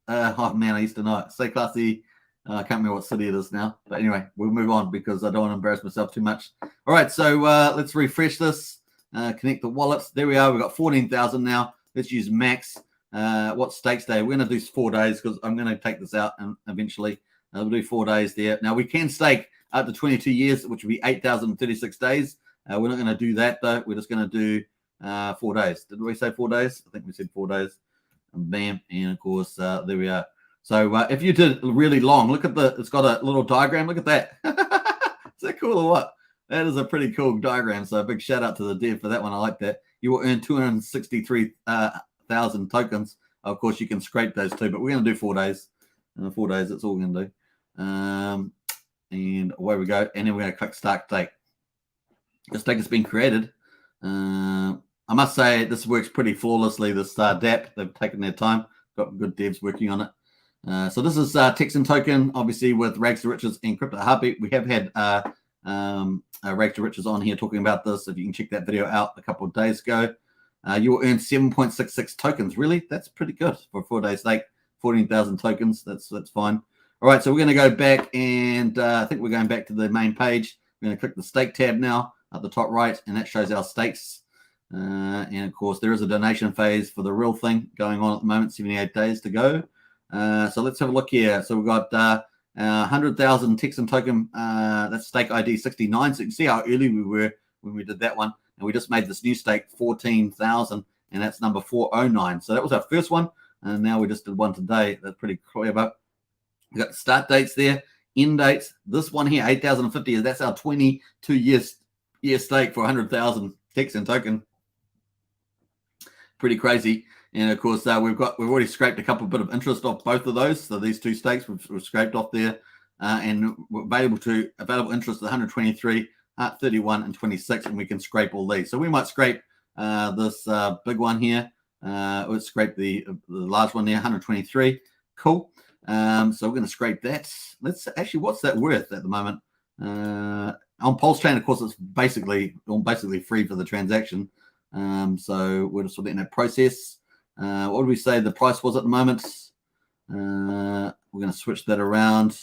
Oh man, I used to know it. Stay Classy. I can't remember what city it is now. But anyway, we'll move on because I don't want to embarrass myself too much. All right, so let's refresh this. Connect the wallets. There we are. We've got 14,000 now. Let's use max. what stakes day? We're going to do 4 days because I'm going to take this out and eventually we'll do 4 days there. Now we can stake up to 22 years, which would be 8,036 days. We're not going to do that though. We're just going to do 4 days. Did we say 4 days? I think we said 4 days. And bam, and of course there we are. So if you did really long, look at it's got a little diagram. Look at that. Is that cool or what? That is a pretty cool diagram. So a big shout out to the dev for that one. I like that. You will earn 263,000 tokens. Of course, you can scrape those too, but we're going to do 4 days. 4 days, that's all we're going to do. And away we go. And then we're going to click Start Stake. The stake has been created. I must say this works pretty flawlessly. This DApp, they've taken their time. Got good devs working on it. So this is Texan token, obviously with Rags to Riches and Crypto Heartbeat. We have had Rags to Riches on here talking about this. If you can check that video out a couple of days ago, you will earn 7.66 tokens. Really, that's pretty good for a 4 day stake. 14,000 tokens. That's fine. All right, so we're going to go back, and I think we're going back to the main page. We're going to click the stake tab now at the top right, and that shows our stakes. And of course, there is a donation phase for the real thing going on at the moment. 78 days to go. So let's have a look here. So we've got 100,000 Texan token. That's stake ID 69. So you can see how early we were when we did that one. And we just made this new stake 14,000, and that's number 409. So that was our first one. And now we just did one today. That's pretty clever. We've got start dates there, end dates. This one here, 8,050, that's our 22 year stake for 100,000 Texan token. Pretty crazy. And of course, we've already scraped a couple bit of interest off both of those. So these two stakes we've scraped off there, and we're available interest at 123, 31, and 26, and we can scrape all these. So we might scrape this big one here. Let's scrape the large one there, 123. Cool. So we're going to scrape that. Let's actually, what's that worth at the moment? On Pulsechain, of course, it's basically free for the transaction. So we're just letting that process. What do we say the price was at the moment? We're going to switch that around.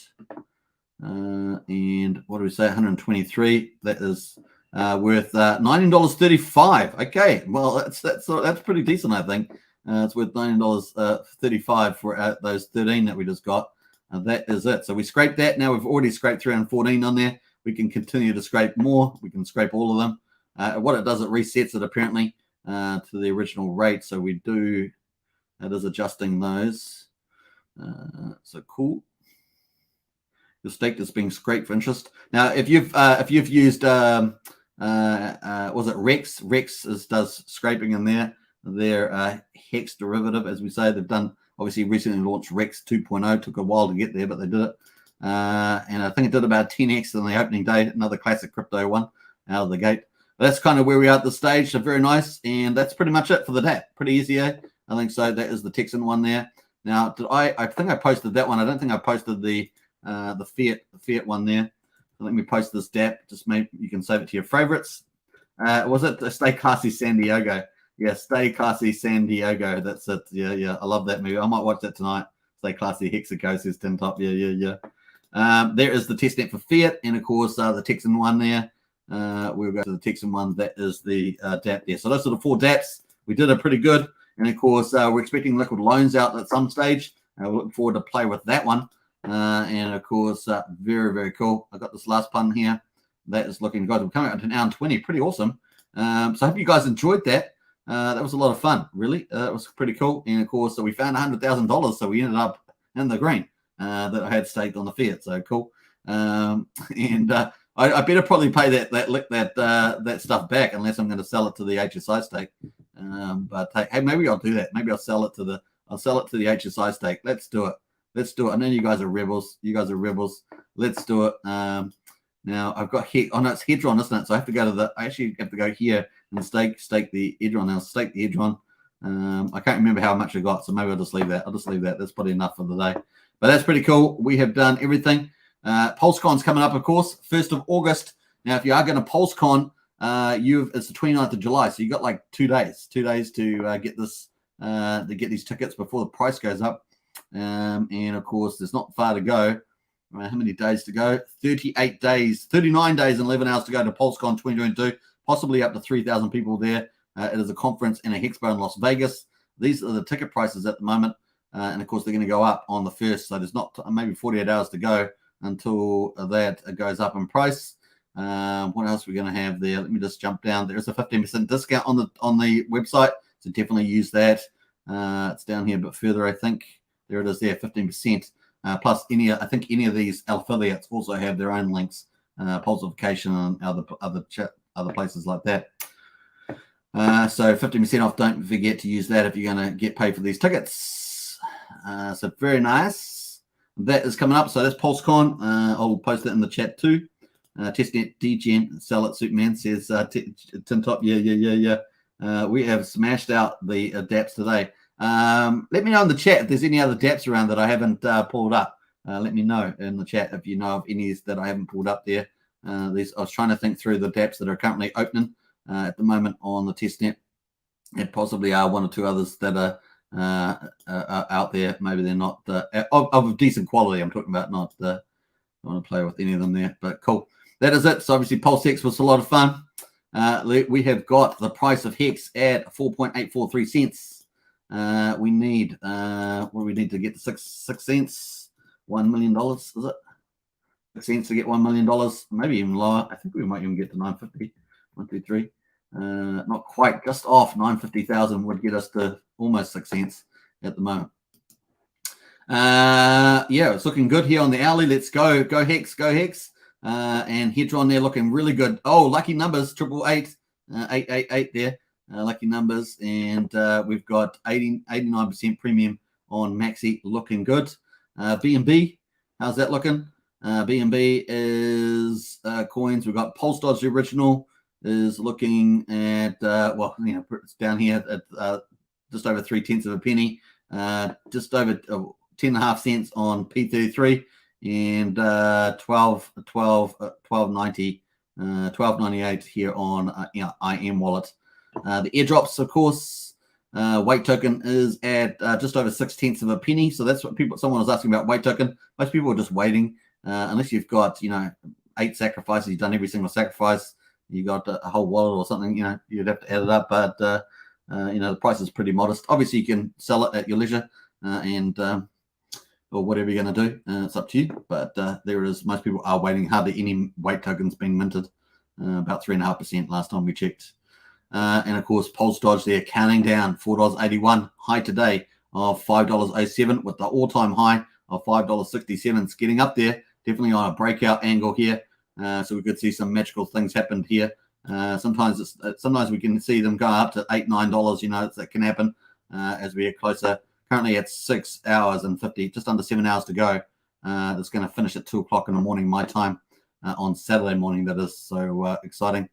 And what do we say? 123. That is worth $19.35. Okay, well that's pretty decent, I think. It's worth $19.35 for those 13 that we just got. That is it. So we scraped that. Now we've already scraped 314 on there. We can continue to scrape more. We can scrape all of them. What it does, it resets it apparently to the original rate. So we do. It is adjusting those. So cool. The stake that's being scraped for interest. Now, if you've used was it Rex? Rex does scraping in there. Their Hex derivative, as we say, they've done. Obviously, recently launched Rex 2.0. Took a while to get there, but they did it. And I think it did about 10x on the opening day. Another classic crypto one out of the gate. But that's kind of where we are at this stage. So very nice, and that's pretty much it for the DApp. Pretty easy, eh? I think so. That is the Texan one there. Now, I think I posted that one. I don't think I posted the Phiat one there. So let me post this DApp. Just maybe you can save it to your favorites. Was it Stay Classy San Diego? Yeah, Stay Classy San Diego. That's it. Yeah. I love that movie. I might watch that tonight. Stay Classy Hex Token Socials, tin top. Yeah. There is the testnet for Phiat, and of course the Texan one there. We'll go to the Texan one. That is the DApp there. So those are the 4 DApps. We did it pretty good, and of course we're expecting liquid loans out at some stage. We're looking forward to play with that one. And of course, very, very cool. I got this last pun here. That is looking good. We're coming up to an hour and 20. Pretty awesome. So I hope you guys enjoyed that. That was a lot of fun, really. It was pretty cool. And of course, so we found $100,000. So we ended up in the green that I had staked on the Phiat. So cool. I better probably pay that stuff back unless I'm going to sell it to the HSI stake. But hey, maybe I'll do that. Maybe I'll sell it to the HSI stake. Let's do it. I know you guys are rebels. Let's do it. Now I've got it's Hedron, isn't it? So I actually have to go here and stake the Hedron. I'll stake the Hedron. I can't remember how much I got, so maybe I'll just leave that. That's probably enough for the day. But that's pretty cool. We have done everything. PulseCon's coming up, of course, 1st of August. Now, if you are going to PulseCon, it's the 29th of July, so you got like 2 days to get this to get these tickets before the price goes up. And of course, there's not far to go. How many days to go? 39 days and 11 hours to go to PulseCon 2022. Possibly up to 3,000 people there. It is a conference in a Hexpo in Las Vegas. these are the ticket prices at the moment. And of course, they're going to go up on the 1st. So there's not maybe 48 hours to go until that goes up in price. What else are we going to have there? Let me just jump down. There is a 15% discount on the website, so definitely use that. It's down here a bit further, I think. There it is there, 15%. Plus, I think any of these affiliates also have their own links, Pulsechain and other places like that. So 15% off. Don't forget to use that if you're going to get paid for these tickets. So very nice. That is coming up. So that's PulseCon. I'll post it in the chat too. Testnet DGen, sell it, Superman, says Tin Top. Yeah. We have smashed out the Dapps today. Let me know in the chat if there's any other Dapps around that I haven't pulled up. Let me know in the chat if you know of any that I haven't pulled up there. I was trying to think through the Dapps that are currently opening at the moment on the testnet. And possibly are one or two others that are out there. Maybe they're not of decent quality. I'm talking about, not I don't want to play with any of them there, but cool. That is it. So obviously PulseX was a lot of fun. We have got the price of Hex at 4.843 cents. We need what do we need to get to 6 cents? $1 million, is it? 6 cents to get $1 million, maybe even lower. I think we might even get to 950. 1, 2, 3. Not quite, just off 950,000 would get us to almost 6 cents at the moment. Yeah, it's looking good here on the hourly. Let's go Hex, go Hex. And Hedron there looking really good. Oh, lucky numbers, 888, 888 there. Lucky numbers, and we've got 89% premium on Maxi, looking good. BNB, how's that looking? BNB is coins. We've got Pulse Dodge, the original, is looking at it's down here at just over 3/10 of a penny, just over 10.5 cents on P33, and 12.98 here on IM Wallet. The airdrops, of course, weight token is at just over 6/10 of a penny. So that's what someone was asking about weight token. Most people are just waiting, unless you've got 8 sacrifices, you've done every single sacrifice, you got a whole wallet or something, you'd have to add it up. But the price is pretty modest. Obviously, you can sell it at your leisure, or whatever you're going to do. It's up to you. But there it is. Most people are waiting. Hardly any weight tokens being minted. About 3.5% last time we checked. And of course, Pulse Dodge there, counting down, $4.81, high today of $5.07, with the all-time high of $5.67. It's getting up there, definitely on a breakout angle here. So we could see some magical things happen here. Sometimes we can see them go up to $8, $9. That can happen as we get closer. Currently at 6 hours and 50, just under 7 hours to go. It's going to finish at 2 o'clock in the morning, my time, on Saturday morning. That is so exciting.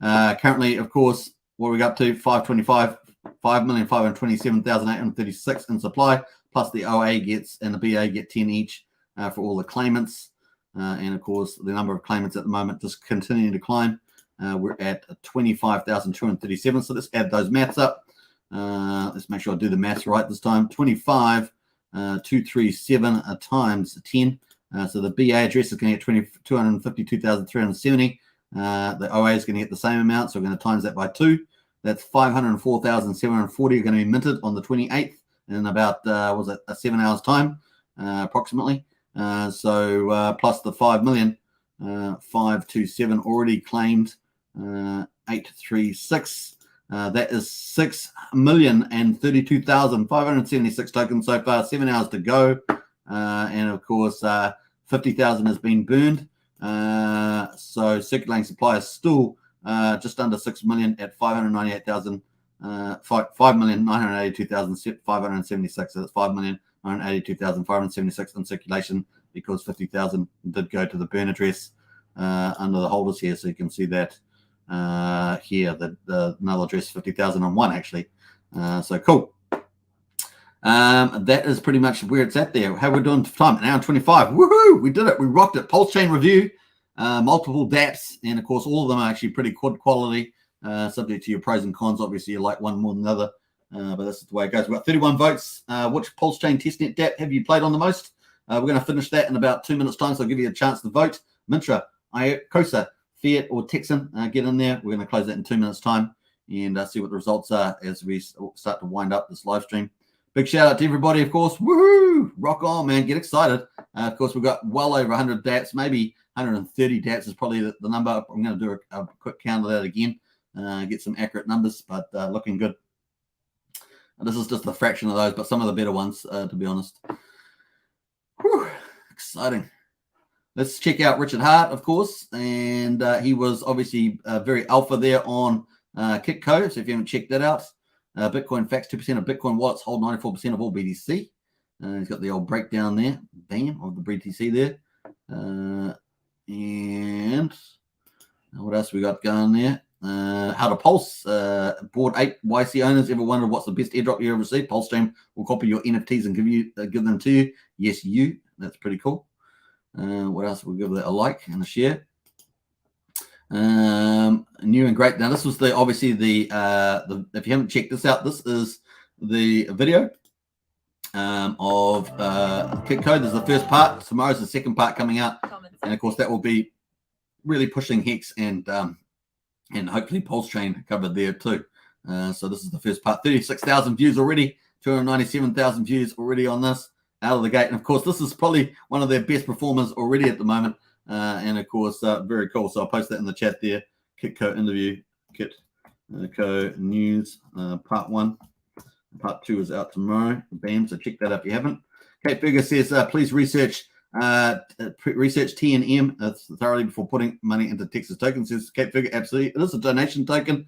Currently, of course, what are we up to? 5,527,836 in supply, plus the OA gets and the BA get 10 each for all the claimants. And of course, the number of claimants at the moment just continuing to climb. We're at 25,237. So let's add those maths up. Let's make sure I do the maths right this time. 25,237 times 10. So the BA address is going to get 252,370. The OA is going to get the same amount, so we're going to times that by 2. That's 504,740 are going to be minted on the 28th in about 7 hours time, approximately. Plus the 5 million, 527 already claimed, 836. That is 6,032,576 tokens so far. 7 hours to go, and of course 50,000 has been burned. So circulating supply is still just under 6 million at 598,000, 5,982,576. So that's 5,982,576 in circulation, because 50,000 did go to the burn address under the holders here. So you can see that here, the null address 50,001 actually. So cool. That is pretty much where it's at there. How we're doing for time? An hour and 25. Woohoo! We did it. We rocked it. Pulsechain review, multiple Dapps, and of course, all of them are actually pretty good quality, subject to your pros and cons. Obviously, you like one more than the other, but that's the way it goes. We've got 31 votes. Which Pulsechain testnet Dapp have you played on the most? We're going to finish that in about 2 minutes' time, so I'll give you a chance to vote. Mintra, Icosa, Phiat, or Texan, get in there. We're going to close that in 2 minutes' time. and see what the results are as we start to wind up this live stream. Big shout out to everybody, of course. Woohoo! Rock on, man. Get excited. Of course, we've got well over 100 Dapps, maybe 130 Dapps is probably the number. I'm going to do a quick count of that again, get some accurate numbers, but looking good. This is just a fraction of those, but some of the better ones, to be honest. Whew, exciting. Let's check out Richard Hart, of course, and he was obviously very alpha there on Kitco, so if you haven't checked that out. Bitcoin facts, 2% of Bitcoin wallets hold 94% of all BTC. He's got the old breakdown there, bam, of the BTC there. And what else we got going there? How to Pulse, board 8 YC owners ever wondered what's the best airdrop you ever received? Pulsechain will copy your NFTs and give them to you. Yes, you. That's pretty cool. What else? We'll give that a like and a share. New and great. Now this was obviously the if you haven't checked this out, this is the video of Kitco. There's the first part. Tomorrow's the second part coming out, and of course that will be really pushing Hex and hopefully Pulsechain covered there too. So this is the first part. 36,000 views already. 297,000 views already on this out of the gate. And of course, this is probably one of their best performers already at the moment. And of course, very cool. So I'll post that in the chat there. Kitco interview, Kitco news, part 1. Part 2 is out tomorrow. Bam. So check that out if you haven't. Kate Figure says, please research TNM thoroughly before putting money into Texas tokens. Says Kate Figure, absolutely. It is a donation token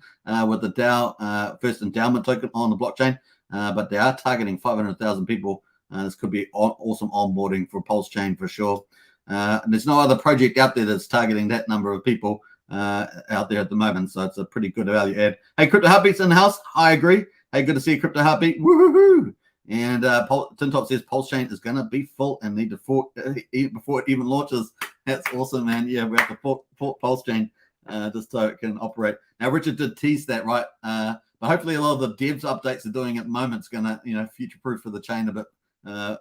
with the DAO first endowment token on the blockchain, but they are targeting 500,000 people. This could be awesome onboarding for Pulsechain for sure. And there's no other project out there that's targeting that number of people out there at the moment, so it's a pretty good value add. Hey, Crypto Heartbeat's in the house. I agree. Hey, good to see you, Crypto Heartbeat. Woohoo! And Tintop says Pulsechain is going to be full and need to fork before it even launches. That's awesome, man. Yeah, we have to fork Pulsechain just so it can operate. Now, Richard did tease that, right? But hopefully a lot of the devs updates they're doing at the moment is going to, future-proof for the chain a bit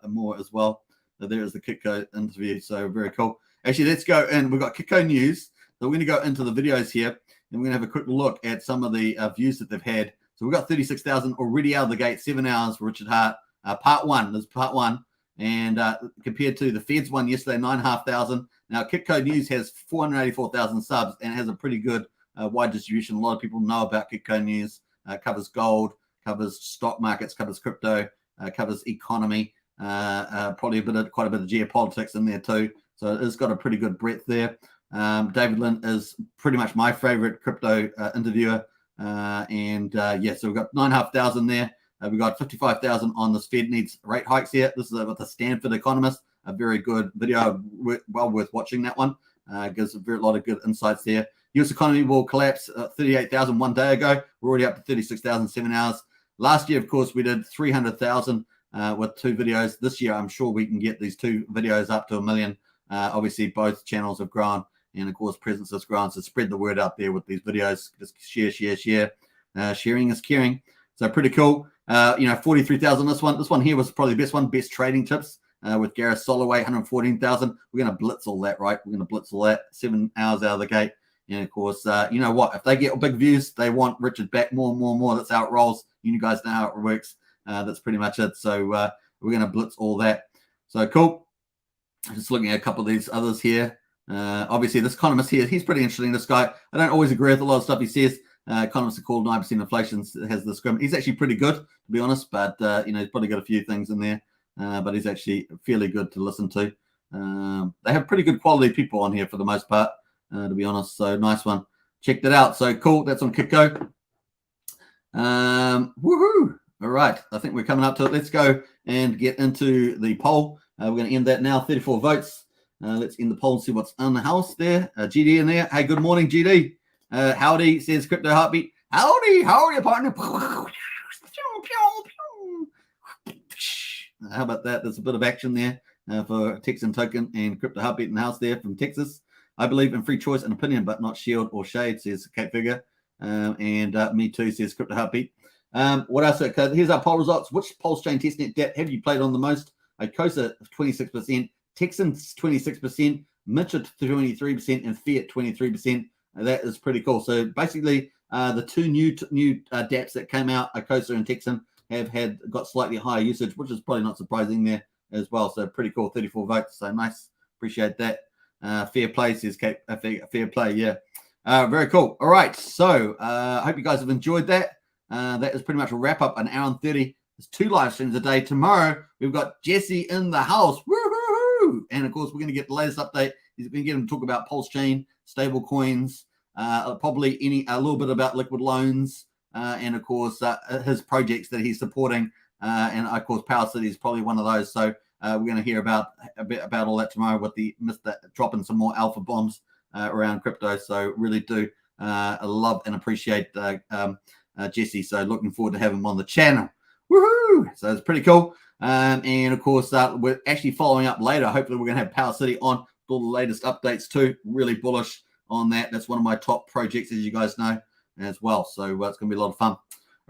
more as well. So there is the Kitco interview. So very cool. Actually, let's go in. We've got Kitco news. So we're going to go into the videos here, and we're going to have a quick look at some of the views that they've had. So we've got 36,000 already out of the gate, 7 hours for Richard Hart. Part 1, there's part 1. And compared to the Fed's one yesterday, 9,500. Now, Kitco News has 484,000 subs and has a pretty good wide distribution. A lot of people know about Kitco News. Covers gold, covers stock markets, covers crypto, covers economy, probably quite a bit of geopolitics in there too. So it's got a pretty good breadth there. David Lynn is pretty much my favorite crypto interviewer. So we've got 9,500 there. We've got 55,000 on this Fed needs rate hikes here. This is with the Stanford economist. A very good video, well worth watching that one. Gives a lot of good insights there. U.S. economy will collapse 38,000 one day ago. We're already up to 36,000 7 hours. Last year, of course, we did 300,000 with 2 videos. This year, I'm sure we can get these 2 videos up to 1 million. Obviously, both channels have grown, and of course, presence has grown. So spread the word out there with these videos. Just share. Sharing is caring. So pretty cool. 43,000. This one here was probably the best one. Best trading tips with Gareth Soloway, 114,000. We're going to blitz all that, right? We're going to blitz all that. 7 hours out of the gate. And of course, you know what? If they get big views, they want Richard back more. That's how it rolls. You guys know how it works. That's pretty much it. So we're going to blitz all that. So cool. Just looking at a couple of these others here. Obviously, this economist here, he's pretty interesting. This guy, I don't always agree with a lot of stuff he says. Economists are called 9% inflation has the scrim. He's actually pretty good, to be honest, but he's probably got a few things in there. But he's actually fairly good to listen to. They have pretty good quality people on here for the most part, to be honest. So nice one. Check that out. So cool. That's on Kitco. Woohoo! All right. I think we're coming up to it. Let's go and get into the poll. We're going to end that now. 34 votes. Let's end the poll and see what's in the house there. GD in there. Hey, good morning, GD. Howdy, says Crypto Heartbeat. Howdy, partner. How about that? There's a bit of action there for Texan Token and Crypto Heartbeat in the house there from Texas. I believe in free choice and opinion, but not shield or shade, says Kate Figure. And me too, says Crypto Heartbeat. What else? Here's our poll results. Which Pulsechain testnet DApp have you played on the most? Icosa 26%, Texan 26%, Mintra 23%, and Phiat 23%. That is pretty cool. So basically, The two new dApps that came out, Icosa and Texan, have got slightly higher usage, which is probably not surprising there as well. So pretty cool, 34 votes. So nice, appreciate that. Fair play, says Kate. Fair play, yeah. Very cool. All right, so I hope you guys have enjoyed that. That is pretty much a wrap up, an hour and 30. There's 2 live streams a day. Tomorrow, we've got Jesse in the house. Woo-hoo-hoo! And of course, we're going to get the latest update. He's going to get him to talk about Pulsechain, stable coins, probably a little bit about liquid loans, and of course, his projects that he's supporting. And of course, Power City is probably one of those. So we're going to hear a bit about all that tomorrow with the Mr. dropping some more alpha bombs around crypto. So really do love and appreciate Jesse. So looking forward to having him on the channel. Woohoo! So it's pretty cool. And of course, we're actually following up later. Hopefully, we're going to have Power City on with all the latest updates too. Really bullish on that. That's one of my top projects, as you guys know, as well. So it's going to be a lot of fun.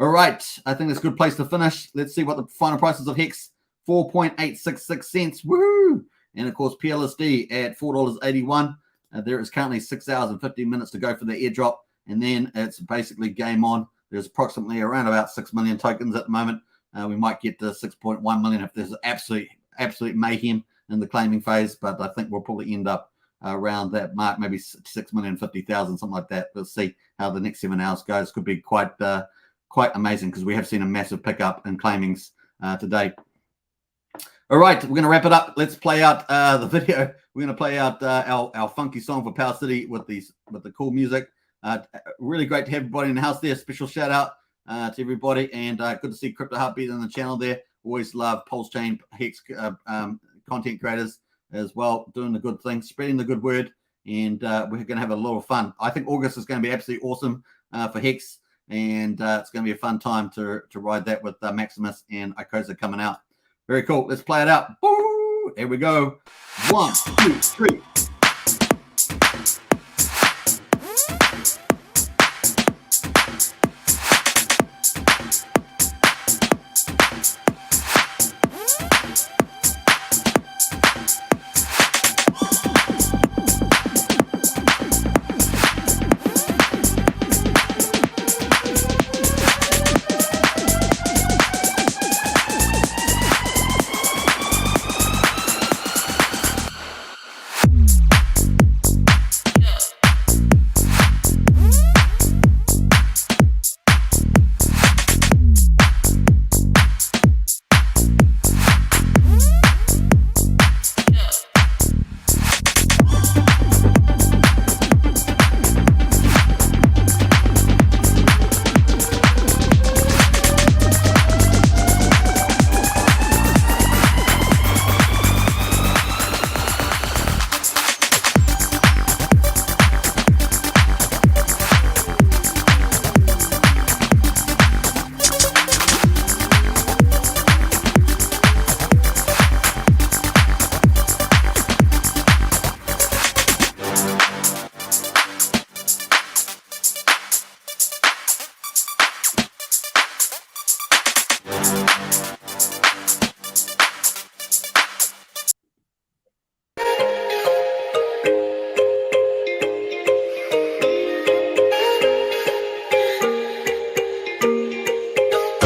All right. I think that's a good place to finish. Let's see what the final prices of Hex, 4.866 cents. Woohoo! And of course, PLSD at $4.81. There is currently 6 hours and 15 minutes to go for the airdrop. And then it's basically game on. There's approximately around about 6 million tokens at the moment. We might get to 6.1 million if there's absolute mayhem in the claiming phase, but I think we'll probably end up around that mark, maybe 6,050,000, something like that. We'll see how the next 7 hours goes. Could be quite amazing because we have seen a massive pickup in claimings today. All right, we're going to wrap it up. Let's play out the video. We're going to play out our funky song for Power City with the cool music. Really great to have everybody in the house there. Special shout out to everybody, and good to see Crypto Heartbeat on the channel there. Always love Pulsechain, Hex content creators as well, doing the good thing, spreading the good word, and we're going to have a lot of fun. I think August is going to be absolutely awesome for Hex, and it's going to be a fun time to ride that with Maximus and Icosa coming out. Very cool. Let's play it out. Woo! Here we go. 1, 2, 3.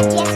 Yeah.